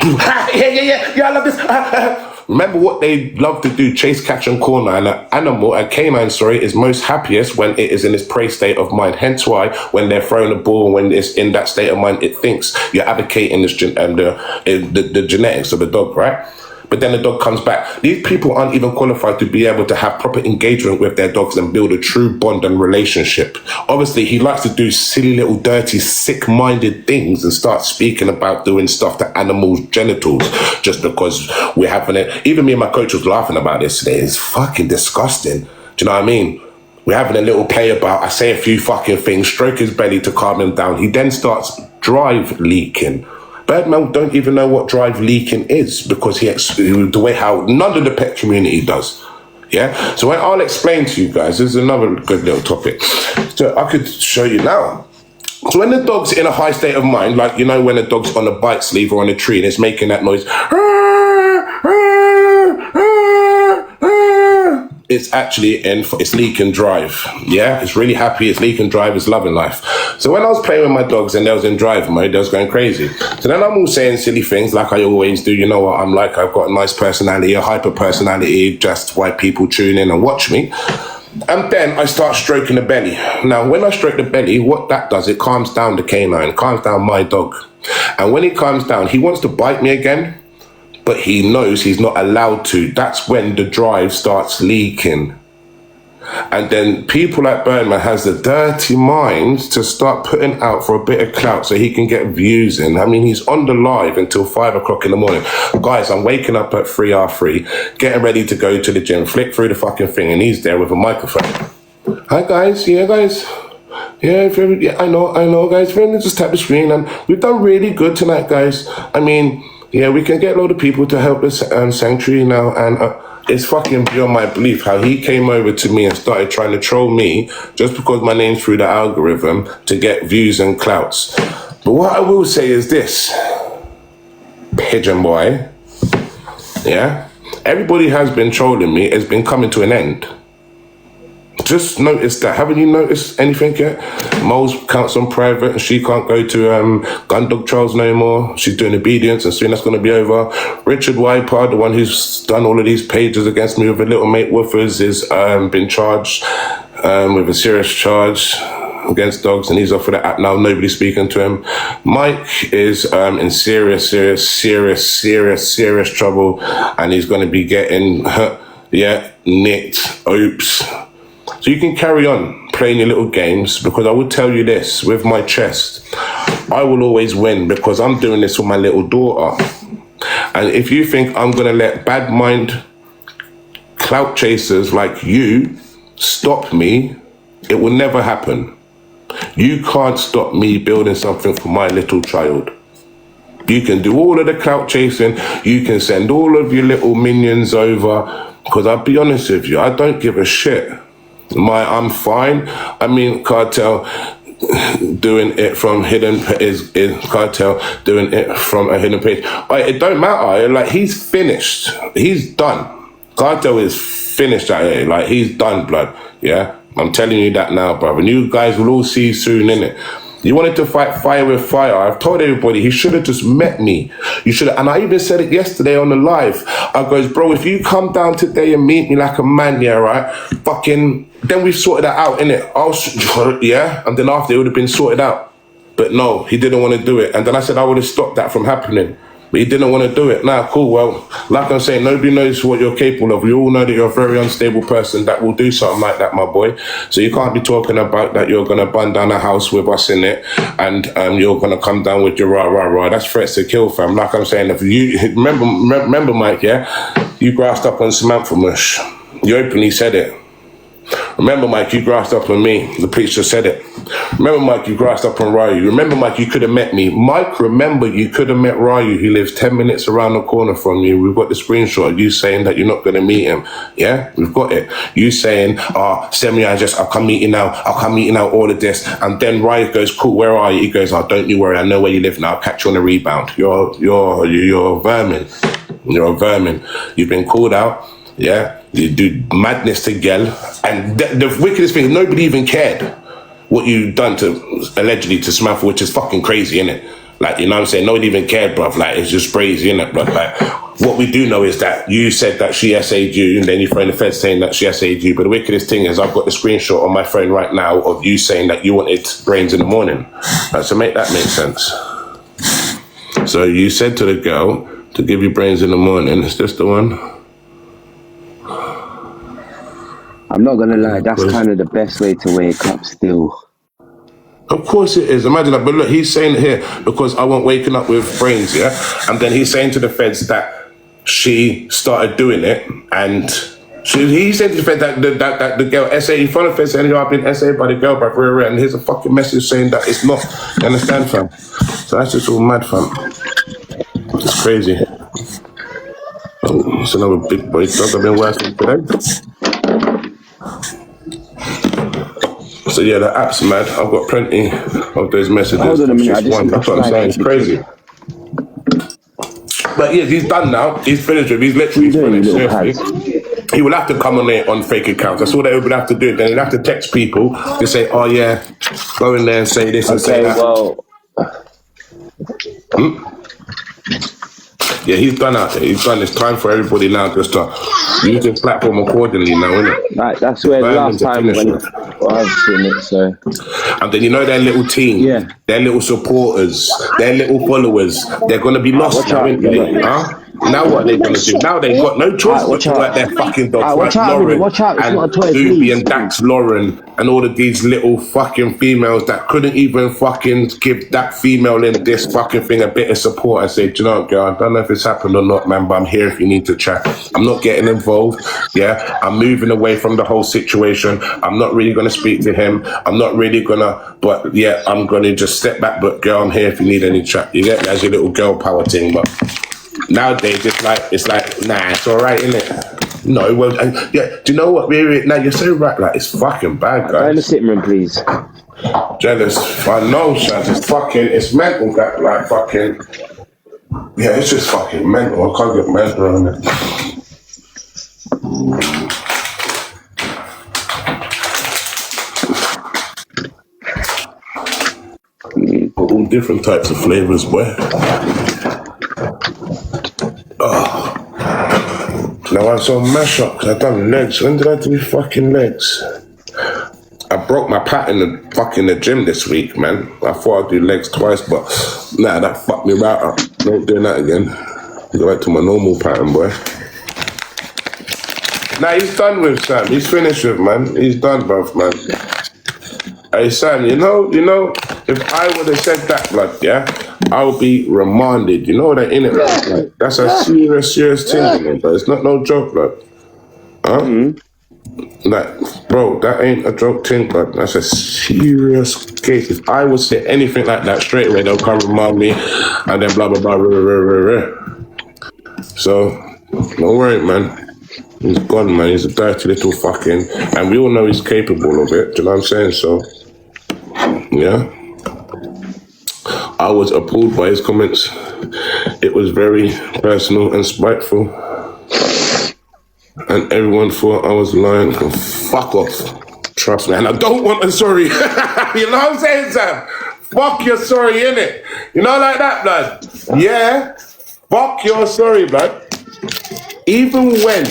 Yeah, I love this. Remember what they love to do, chase, catch and corner, and an animal, a canine, sorry, is most happiest when it is in its prey state of mind. Hence why when they're throwing a ball, when it's in that state of mind, it thinks you're advocating this the genetics of the dog, right? But then the dog comes back. These people aren't even qualified to be able to have proper engagement with their dogs and build a true bond and relationship. Obviously, he likes to do silly little dirty, sick-minded things and start speaking about doing stuff to animals' genitals just because we're having it. Even me and my coach was laughing about this today. It's fucking disgusting. Do you know what I mean? We're having a little play about, I say a few fucking things, stroke his belly to calm him down. He then starts drive leaking. Birdman don't even know what drive leaking is because the way how none of the pet community does. Yeah? So I'll explain to you guys, this is another good little topic. So I could show you now. So when the dog's in a high state of mind, like, you know, when the dog's on a bite sleeve or on a tree and it's making that noise, it's actually it's leaking drive. Yeah, it's really happy, it's leaking drive, it's loving life. So when I was playing with my dogs and they was in drive mode, they was going crazy. So then I'm all saying silly things like I always do. You know what I'm like, I've got a nice personality, a hyper personality, just why people tune in and watch me. And then I start stroking the belly. Now, when I stroke the belly, what that does, it calms down the canine, calms down my dog. And when he calms down, he wants to bite me again, but he knows he's not allowed to. That's when the drive starts leaking. And then people like Birdman has the dirty mind to start putting out for a bit of clout so he can get views in. I mean, he's on the live until 5 o'clock in the morning. Guys, I'm waking up at 3:03, getting ready to go to the gym, flick through the fucking thing, and he's there with a microphone. Hi guys, yeah guys. Yeah, I know guys, just tap the screen, and we've done really good tonight, guys. I mean, yeah, we can get a load of people to help this sanctuary now, and it's fucking beyond my belief how he came over to me and started trying to troll me just because my name's through the algorithm to get views and clouts. But what I will say is this, pigeon boy, yeah, everybody has been trolling me, it's been coming to an end. Just notice that. Haven't you noticed anything yet? Mo's counts on private and she can't go to gun dog trials no more. She's doing obedience and soon that's going to be over. Richard Wypard, the one who's done all of these pages against me with a little mate woofers, is been charged with a serious charge. against dogs, and he's off of the app now. Nobody's speaking to him. Mike is in serious trouble, and he's going to be getting, nicked. Oops. So you can carry on playing your little games, because I will tell you this, with my chest, I will always win, because I'm doing this for my little daughter. And if you think I'm going to let bad mind clout chasers like you stop me, it will never happen. You can't stop me building something for my little child. You can do all of the clout chasing, you can send all of your little minions over, because I'll be honest with you, I don't give a shit. I'm fine. I mean, Cartel doing it from hidden is Cartel doing it from a hidden page. It don't matter. Like, he's finished. He's done. Cartel is finished out here. Like, he's done, blood. Yeah, I'm telling you that now, brother. And you guys will all see soon, innit? You wanted to fight fire with fire. I've told everybody he should have just met me. You should have, and I even said it yesterday on the live. I goes, bro, if you come down today and meet me like a man, yeah, right? Fucking, then we've sorted that out, innit? Yeah, and then after it would have been sorted out. But no, he didn't want to do it. And then I said I would have stopped that from happening. But he didn't want to do it. Nah, cool. Well, like I'm saying, nobody knows what you're capable of. We all know that you're a very unstable person that will do something like that, my boy. So you can't be talking about that you're going to burn down a house with us in it, and you're going to come down with your rah. That's threats to kill, fam. Like I'm saying, if you remember, Mike, yeah, you grassed up on Samantha Mush. You openly said it. Remember, Mike, you grassed up on me. The preacher said it. Remember, Mike, you grassed up on Ryu. Remember, Mike, you could have met me. Mike, remember, you could have met Ryu. He lives 10 minutes around the corner from you. We've got the screenshot of you saying that you're not going to meet him. Yeah, we've got it. You saying, send me, I'll come meet you now. I'll come meet you now, all of this. And then Ryu goes, cool, where are you? He goes, don't you worry. I know where you live now. I'll catch you on a rebound. You're a vermin. You're a vermin. You've been called out. Yeah, you do madness to Gel, and the wickedest thing, nobody even cared what you done to allegedly to Samantha, which is fucking crazy, innit? Like, you know what I'm saying? Nobody even cared, bruv. Like, it's just crazy, innit, bruv? Like, what we do know is that you said that she SA'd you, and then you phoned the feds saying that she SA'd you. But the wickedest thing is, I've got the screenshot on my phone right now of you saying that you wanted brains in the morning. So make that make sense. So you said to the girl to give you brains in the morning. Is this the one? I'm not gonna lie, that's kind of the best way to wake up still. Of course it is. Imagine that. But look, he's saying it here because I wasn't waking up with brains, yeah? And then he's saying to the feds that she started doing it, and he said to the feds that the girl SA, in front of the feds saying, I've been SA by the girl, bruv, and here's a fucking message saying that it's not. You understand, fam? So that's just all mad, fam. It's crazy. Oh, it's another big boy dog I've been working today. So yeah, the app's mad. I've got plenty of those messages. Hold on a minute, That's what I'm saying. It's crazy. But yeah, he's done now. He's finished with. He's literally finished. Seriously. He will have to come on there on fake accounts. That's all they would have to do. Then he'll have to text people to say, "Oh yeah, go in there and say this and say that." Well, yeah, he's done out there. He's done. It's time for everybody now just to use this platform accordingly now, isn't it? Right, that's where the last time when I've seen it, so. And then you know their little team, their little supporters, their little followers, they're going to be lost now, aren't they? Huh? Now what are they going to do? Now they've got no choice but to let their fucking dogs like Lauren and Doobie and Dax Lauren and all of these little fucking females that couldn't even fucking give that female in this fucking thing a bit of support. I say, do you know what, girl, I don't know if it's happened or not, man, but I'm here if you need to chat. I'm not getting involved, yeah? I'm moving away from the whole situation. I'm not really going to speak to him. I'm not really going to, but yeah, I'm going to just step back, but girl, I'm here if you need any chat. You get me? As your little girl power thing, but nowadays it's like, nah, it's all right, innit? No, well, yeah, do you know what? Now you're so right, like, it's fucking bad, guys. Go in the sitting room, please. Jealous. I know, Shaz, it's mental, that, like, fucking, yeah, it's just fucking mental. I can't get mad around it. All different types of flavors, boy. Now I saw mash up because I done legs. When did I do fucking legs? I broke my pattern in the gym this week, man. I thought I'd do legs twice, but nah, that fucked me right up. Not doing that again. Go back to my normal pattern, boy. Nah, he's done with Sam. He's finished with, man. He's done, bruv, man. Hey, Sam, you know, if I would have said that, blood, yeah, I'll be remanded. You know that, innit? Like, that's a serious thing, man, but it's not no joke, blood. Huh? Mm-hmm. Like, bro, that ain't a joke thing, blood. That's a serious case. If I would say anything like that straight away, they'll come remind me, and then blah, blah, blah, rah, rah, rah, rah. So, don't worry, man. He's gone, man. He's a dirty little fucking... And we all know he's capable of it. Do you know what I'm saying? So, yeah. I was appalled by his comments. It was very personal and spiteful. And everyone thought I was lying. Fuck off. Trust me. And I don't want a sorry. You know what I'm saying, Sam? Fuck your sorry, innit? You know, like that, blood? Yeah. Fuck your sorry, blood. Even when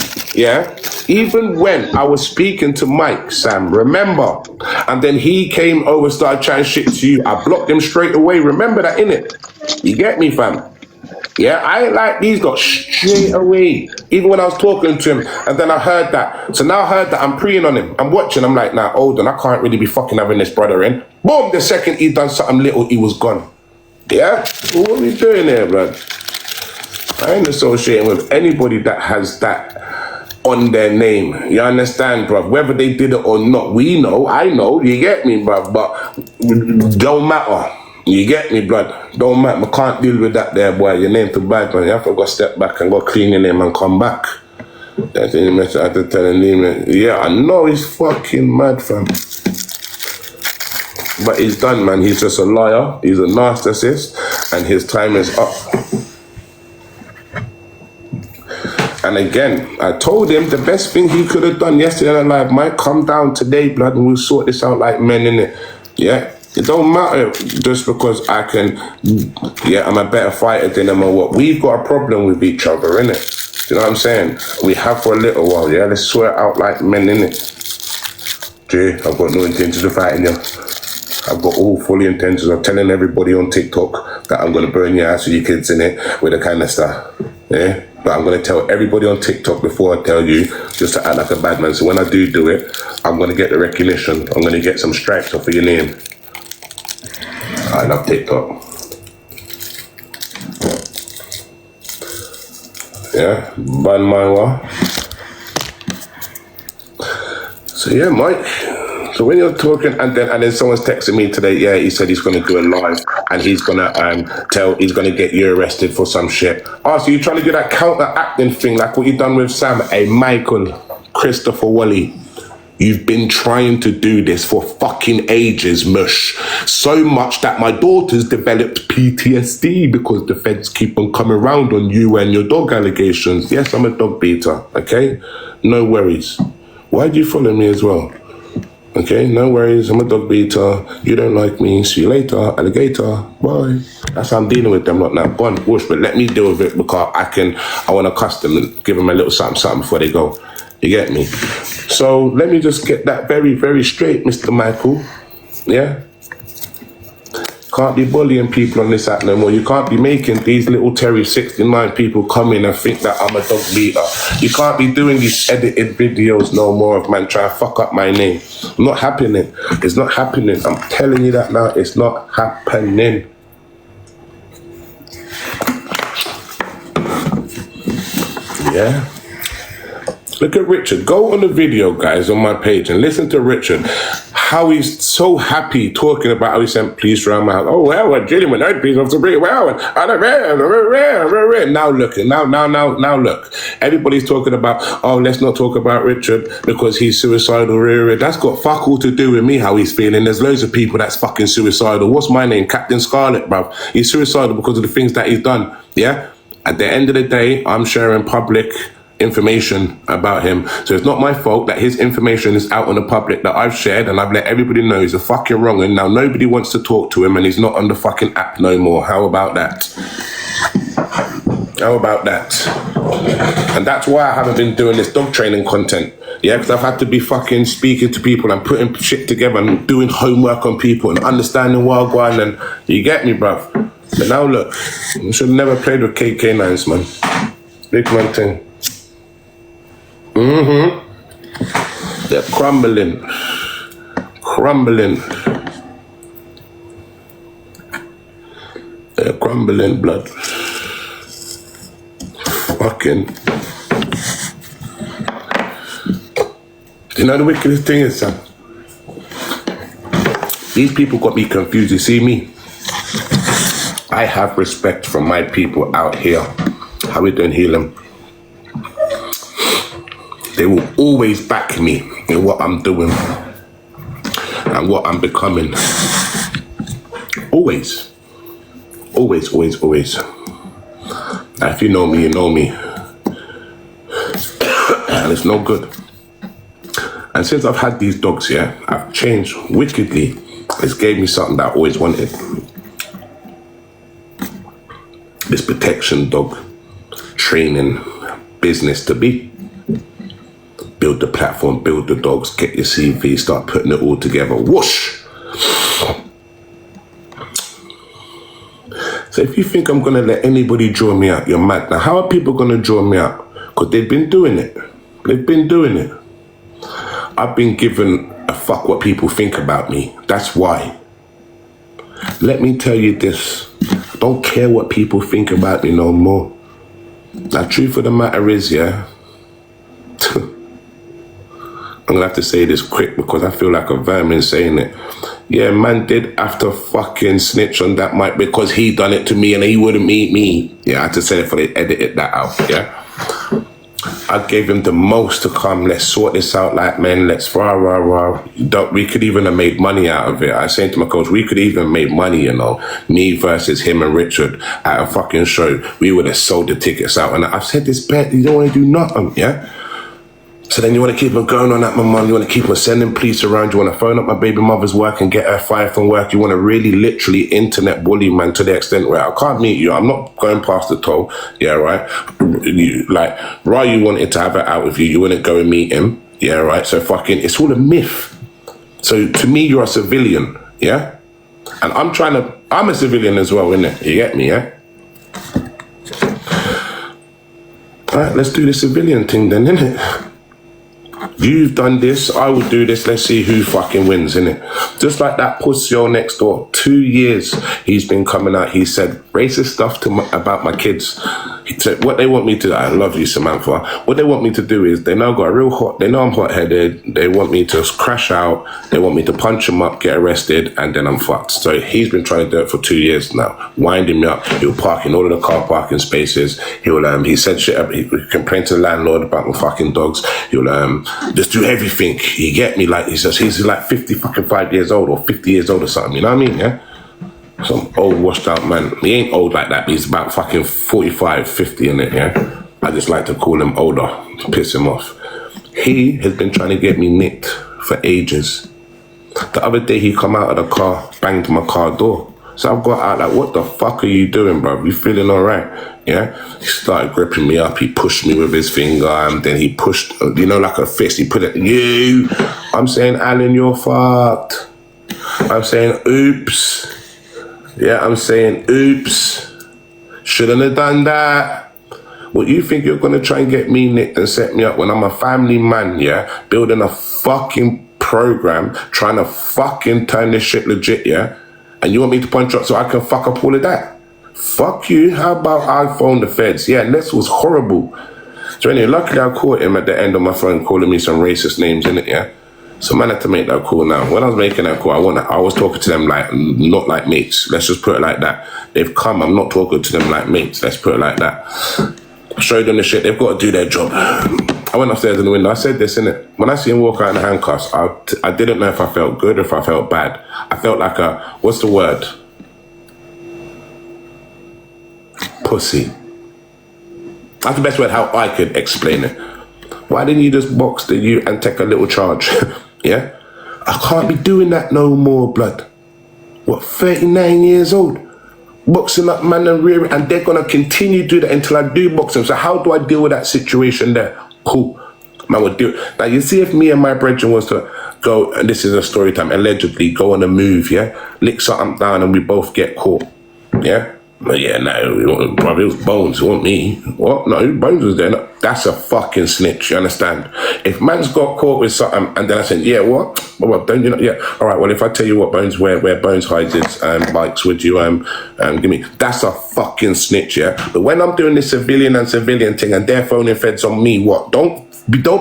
I was speaking to Mike, Sam, remember? And then he came over, started chatting shit to you. I blocked him straight away. Remember that, innit? You get me, fam? Yeah, I ain't like these got straight away. Even when I was talking to him, and then I heard that. So now I heard that I'm preying on him. I'm watching, I'm like, nah, hold on, I can't really be fucking having this brother in. Boom, the second he done something little, he was gone. Yeah? Well, what are we doing here, blood? I ain't associating with anybody that has that on their name. You understand, bruv? Whether they did it or not, we know, I know, you get me, bruv, but don't matter. You get me, blood? Don't matter. I can't deal with that there, boy. Your name too bad, man. You have to go step back and go clean your name and come back. That's the message I had to tell him. Yeah, I know he's fucking mad, fam. But he's done, man. He's just a liar. He's a narcissist. And his time is up. And again, I told him the best thing he could have done yesterday in life might come down today, blood, and we'll sort this out like men, innit? Yeah? It don't matter just because I can, yeah, I'm a better fighter than him or what. We've got a problem with each other, innit? You know what I'm saying? We have for a little while, yeah? Let's sort it out like men, innit? Jay, I've got no intentions of fighting you. I've got all fully intentions of telling everybody on TikTok that I'm going to burn your ass with your kids in it with the kind of stuff, yeah? But I'm going to tell everybody on TikTok before I tell you, just to act like a bad man. So when I do it, I'm going to get the recognition. I'm going to get some stripes off of your name. I love TikTok. Yeah, Ban Maiwa. So yeah, Mike. So when you're talking, and then someone's texting me today. Yeah, he said he's going to do a live, and he's going to he's going to get you arrested for some shit. Oh, so you're trying to do that counter-acting thing, like what you done with Sam? Hey, Michael, Christopher Wally. You've been trying to do this for fucking ages, mush. So much that my daughter's developed PTSD because the feds keep on coming around on you and your dog allegations. Yes, I'm a dog beater, okay? No worries. Why do you follow me as well? Okay, no worries, I'm a dog beater. You don't like me, see you later, alligator, bye. That's how I'm dealing with them, not now. Go on, whoosh, but let me deal with it because I want to cuss them and give them a little something before they go. You get me? So let me just get that very, very straight, Mr. Michael. Yeah? Can't be bullying people on this app no more. You can't be making these little Terry 69 people come in and think that I'm a dog beater. You can't be doing these edited videos no more of man trying to fuck up my name. Not happening. It's not happening. I'm telling you that now. It's not happening. Yeah? Look at Richard. Go on the video, guys, on my page and listen to Richard. How he's so happy talking about how he sent police around my house. Oh, well, a genuine piece of debris. Well, now look. Now look. Everybody's talking about, oh, let's not talk about Richard because he's suicidal. That's got fuck all to do with me, how he's feeling. There's loads of people that's fucking suicidal. What's my name? Captain Scarlet, bruv. He's suicidal because of the things that he's done. Yeah? At the end of the day, I'm sharing public information about him. So it's not my fault that his information is out on the public that I've shared and I've let everybody know he's a fucking wrong and now nobody wants to talk to him and he's not on the fucking app no more. How about that? How about that? And that's why I haven't been doing this dog training content. Yeah, because I've had to be fucking speaking to people and putting shit together and doing homework on people and understanding what I'm going and you get me, bruv. But now look, you should have never played with Kk9s, man. Big man thing. They're crumbling. They're crumbling, blood. Fucking. You know the wickedest thing is, son? These people got me confused. You see me? I have respect for my people out here. How we doing, Healing? They will always back me in what I'm doing and what I'm becoming. Always. Always. Now, if you know me, you know me. And it's no good. And since I've had these dogs, yeah, I've changed wickedly. It's gave me something that I always wanted. This protection dog training business to be. Build the platform, build the dogs, get your CV, start putting it all together. Whoosh! So if you think I'm going to let anybody draw me out, you're mad. Now, how are people going to draw me out? Because they've been doing it. I've been given a fuck what people think about me. That's why. Let me tell you this. I don't care what people think about me no more. The truth of the matter is, yeah, I'm going to have to say this quick because I feel like a vermin saying it. Yeah, man did have to fucking snitch on that mic because he done it to me and he wouldn't meet me. Yeah, I had to say it for they edited that out, yeah. I gave him the most to come. Let's sort this out like men. Let's rah. We could even have made money out of it. I was saying to my coach, we could even make money, you know. Me versus him and Richard at a fucking show. We would have sold the tickets out. And I've said this, bet, you don't want to do nothing, yeah? So then you want to keep on going on that, my mum. You want to keep on sending police around. You want to phone up my baby mother's work and get her fired from work. You want to really literally internet bully, man, to the extent where I can't meet you. I'm not going past the toll. Yeah, right? You wanted to have it out with you. You wouldn't go and meet him. Yeah, right? So fucking, it's all a myth. So to me, you're a civilian. Yeah? And I'm a civilian as well, innit? You get me, yeah? All right, let's do the civilian thing then, innit? You've done this, I will do this, let's see who fucking wins, innit? Just like that pussy next door, 2 years he's been coming out, he said racist stuff about my kids. He said, what they want me to, I love you, Samantha, what they want me to do is, they know I'm hot-headed, they want me to crash out, they want me to punch them up, get arrested, and then I'm fucked. So he's been trying to do it for 2 years now, winding me up. He'll park in all of the car parking spaces, he said shit, he complained to the landlord about my fucking dogs, he'll just do everything, you get me? Like, he's like 55 years old or 50 years old or something, you know what I mean, yeah? Some old washed out man. He ain't old like that, but he's about fucking 45, 50 in it, yeah? I just like to call him older, to piss him off. He has been trying to get me nicked for ages. The other day he come out of the car, banged my car door. So I've got out like, what the fuck are you doing, bro? You feeling all right? Yeah? He started gripping me up. He pushed me with his finger and then he pushed, like a fist. He put it, you. I'm saying, Alan, you're fucked. I'm saying, oops. Yeah, I'm saying, oops. Shouldn't have done that. What, you think you're going to try and get me nicked and set me up when I'm a family man, yeah? Building a fucking program, trying to fucking turn this shit legit, yeah? And you want me to punch up so I can fuck up all of that? Fuck you. How about I phone the feds? Yeah, this was horrible. So anyway, luckily I caught him at the end of my phone calling me some racist names, innit, yeah? So man had to make that call now. When I was making that call, I was talking to them like, not like mates. Let's just put it like that. They've come, I'm not talking to them like mates. Let's put it like that. I showed them the shit, they've got to do their job. I went upstairs in the window, I said this, innit? When I see him walk out in handcuffs, I didn't know if I felt good or if I felt bad. I felt like what's the word? Pussy. That's the best word how I could explain it. Why didn't you just box the you and take a little charge? Yeah? I can't be doing that no more, blood. What, 39 years old? Boxing up man and rear, and they're gonna continue to do that until I do box them. So how do I deal with that situation there? Cool. Man would do it. Now, you see, if me and my brethren was to go, and this is a story time, allegedly go on a move, yeah? Lick something down and we both get caught, yeah? But yeah, no, brother, it was Bones, it wasn't me. What? No, Bones was there. No, that's a fucking snitch, you understand? If man's got caught with something and then I said, yeah, what? Well, don't you know? Yeah, all right, well, if I tell you what Bones, where Bones hides his bikes, would you give me? That's a fucking snitch, yeah? But when I'm doing this civilian thing and they're phoning feds on me, what? Don't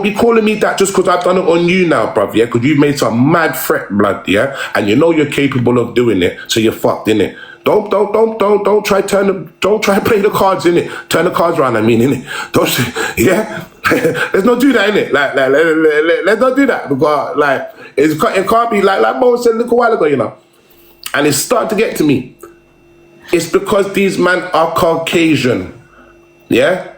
be calling me that just because I've done it on you now, bruv, yeah? Because you've made some mad threat, blood, yeah? And you know you're capable of doing it, so you're fucked, innit? Don't try play the cards, innit? Turn the cards around, I mean, innit? Don't, yeah? Let's not do that, innit? Let's not do that, because, it can't be, like Mo said a little while ago, you know? And it's starting to get to me. It's because these men are Caucasian, yeah?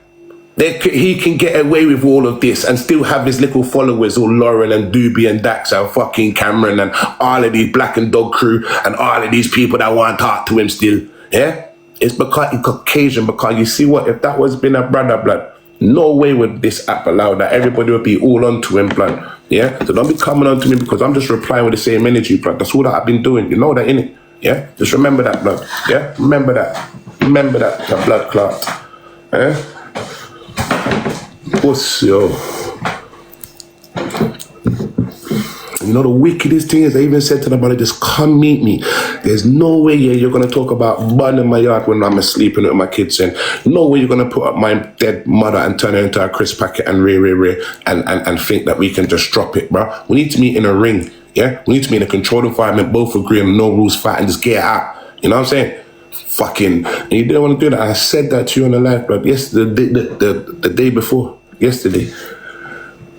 He can get away with all of this and still have his little followers, all Lauren and Doobie and Dax and fucking Cameron and all of these Black and Dog crew and all of these people that want to talk to him still, yeah? It's because he's Caucasian, because you see what, if that was been a brother, blood, no way would this app allow that. Everybody would be all onto him, blood, yeah? So don't be coming on to me because I'm just replying with the same energy, blood. That's all that I've been doing, you know that, innit? Yeah? Just remember that, blood, yeah? Remember that, the blood clot, yeah? What's yo? You know the wickedest thing is they even said to the brother, just come meet me. There's no way you're gonna talk about burning my yard when I'm asleep and with my kids in. No way you're gonna put up my dead mother and turn her into a crisp packet and and think that we can just drop it, bro. We need to meet in a ring, yeah? We need to meet in a controlled environment, both agree on no rules fight and just get it out. You know what I'm saying? Fucking, and you didn't want to do that. I said that to you on the live, bro. Yes, the day before. Yesterday,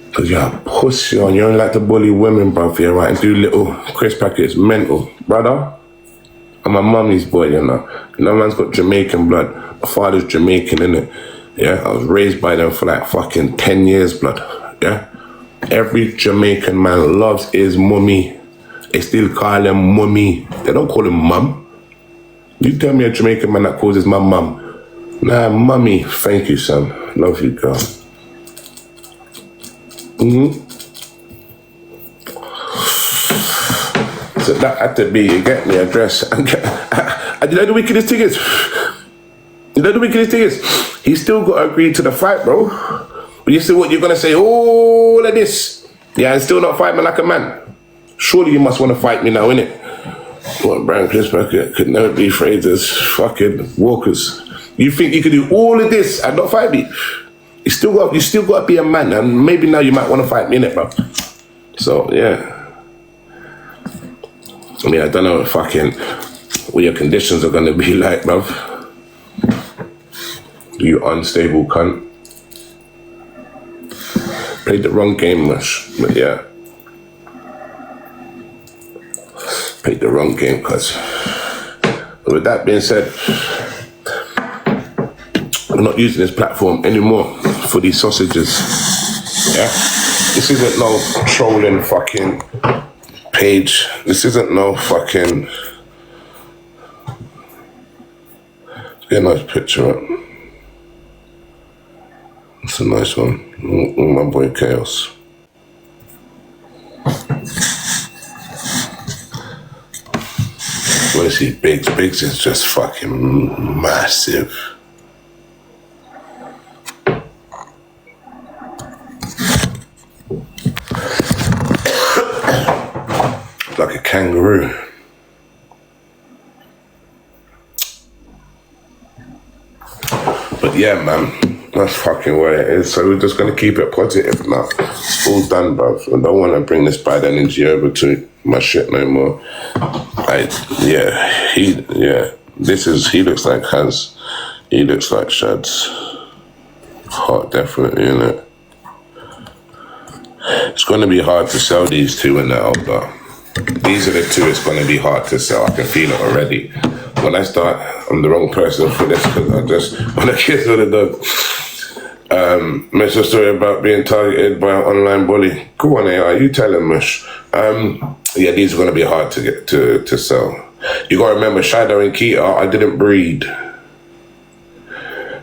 because you're a pussy on, you only like to bully women, bruv, yeah, right, and do little crisp packets, mental, brother. I'm my mummy's boy, you know. You know, man's got Jamaican blood. My father's Jamaican, innit? Yeah, I was raised by them for like fucking 10 years, blood, yeah. Every Jamaican man loves his mummy. They still call him mummy. They don't call him mum. You tell me a Jamaican man that calls his mum mum. Nah, mummy, thank you, son. Love you, girl. So that had to be, you get me, address. And you know the wickedest thing is? You know the wickedest thing is? He still got to agree to the fight, bro. But you see what you're going to say, all of this, yeah, and still not fight me like a man. Surely you must want to fight me now, innit? What, Brian Christmas could never be Fraser's fucking walkers. You think you could do all of this and not fight me? You still got to be a man, and maybe now you might want to fight me, innit, bro? So, yeah. I mean, I don't know fucking what your conditions are going to be like, bro. You unstable cunt. Played the wrong game, much, but yeah. Played the wrong game, cuz. But with that being said, we're not using this platform anymore for these sausages. Yeah? This isn't no trolling fucking page. This isn't no fucking... Let's get a nice picture up. It's a nice one. My boy Chaos. When I see Biggs, Biggs is just fucking massive. Like a kangaroo. But yeah, man, that's fucking what it is. So we're just gonna keep it positive now. It's all done, bruv. I don't want to bring this bad energy over to my shit no more. He looks like Has. He looks like Shad's. Hot, definitely, innit? It's gonna be hard to sell these two when they're older. These are the two it's going to be hard to sell. I can feel it already. When I start, I'm the wrong person for this because when the kids were the dog. Mention a story about being targeted by an online bully. Go on, AI, you tell him, Mush. Yeah, these are going to be hard to get to sell. You got to remember, Shadow and Keita, I didn't breed.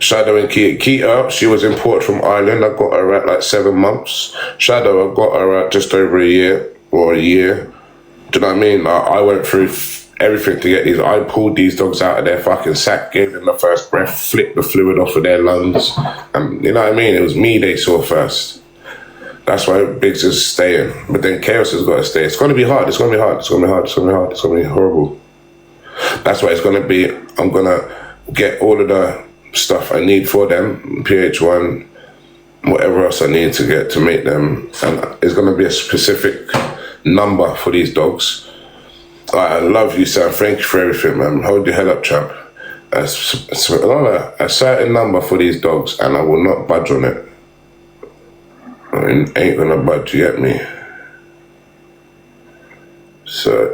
Shadow and Keita, she was imported from Ireland. I got her at like 7 months. Shadow, I got her at just over a year or a year. Do you know what I mean? I went through everything to get these. I pulled these dogs out of their fucking sack, gave them the first breath, flicked the fluid off of their lungs. And you know what I mean? It was me they saw first. That's why Biggs is staying. But then Chaos has got to stay. It's going to be hard. It's going to be hard. It's going to be hard. It's going to be hard. It's going to be horrible. That's why it's going to be, I'm going to get all of the stuff I need for them, PH1, whatever else I need to get to make them. And it's going to be a specific number for these dogs. I love you, Sam. Thank you for everything, man. Hold your head up, champ. A certain number for these dogs, and I will not budge on it. I ain't gonna budge, you get me? So,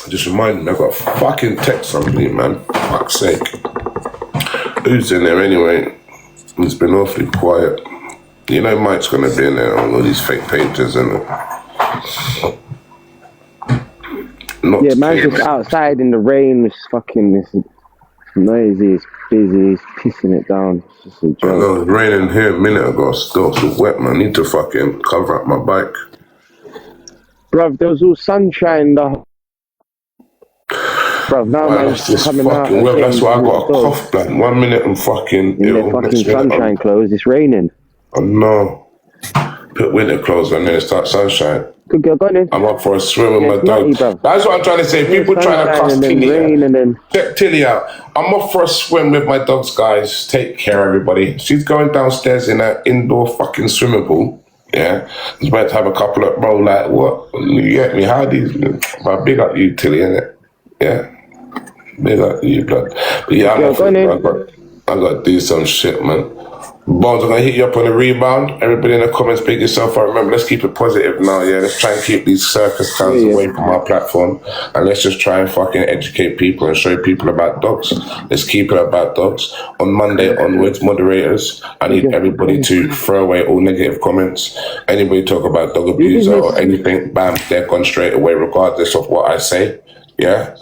just remind me, I got a fucking text somebody, man. For fuck's sake. Who's in there anyway? It's been awfully quiet. You know Mike's gonna be in there on all these fake pages and not yeah, man's just outside in the rain. It's fucking noisy, it's busy, it's pissing it down. It's just a joke. I know it was raining here a minute ago, still wet, man. I need to fucking cover up my bike. Bruv, there was all sunshine though. Bruv, now man's just coming out. Well, that's why I got a cough, man. 1 minute and fucking... In their fucking sunshine clothes, it's raining. Oh no. Put winter clothes on, then it starts sunshine. Good girl, go on in. I'm up for a swim with my dog. That's what I'm trying to say. People trying to cuss Tilly out. Check Tilly out. I'm off for a swim with my dogs, guys. Take care, everybody. She's going downstairs in an indoor fucking swimming pool. Yeah. It's about to have a couple of bro, like, what? You get me? How these... But big up you, Tilly, innit? Yeah. Big up you, blood. But yeah, I'm off. I got to do some shit, man. Bones, I'm going to hit you up on the rebound. Everybody in the comments, pick yourself up. Remember, let's keep it positive now, yeah? Let's try and keep these circus clowns away from our platform. And let's just try and fucking educate people and show people about dogs. Let's keep it about dogs. On Monday onwards, moderators, I need everybody to throw away all negative comments. Anybody talk about dog abuser or anything, bam, they're gone straight away regardless of what I say. Yeah,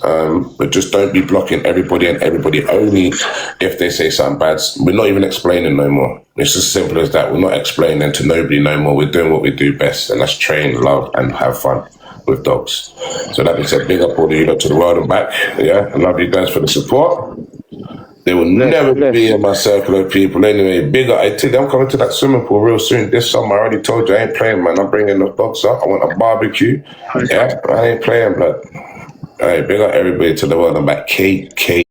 but just don't be blocking everybody and everybody only if they say something bad. We're not even explaining no more. It's as simple as that. We're not explaining to nobody no more. We're doing what we do best, and that's train, love, and have fun with dogs. So that being said, big up all of you to the world and back. Yeah, I love you guys for the support. They will never be in my circle of people. Anyway, big up. I tell you, I'm coming to that swimming pool real soon. This summer, I already told you, I ain't playing, man. I'm bringing the dogs up. I want a barbecue. Yeah, I ain't playing, blood. All right, big up everybody to the world. I'm back. Kk9s.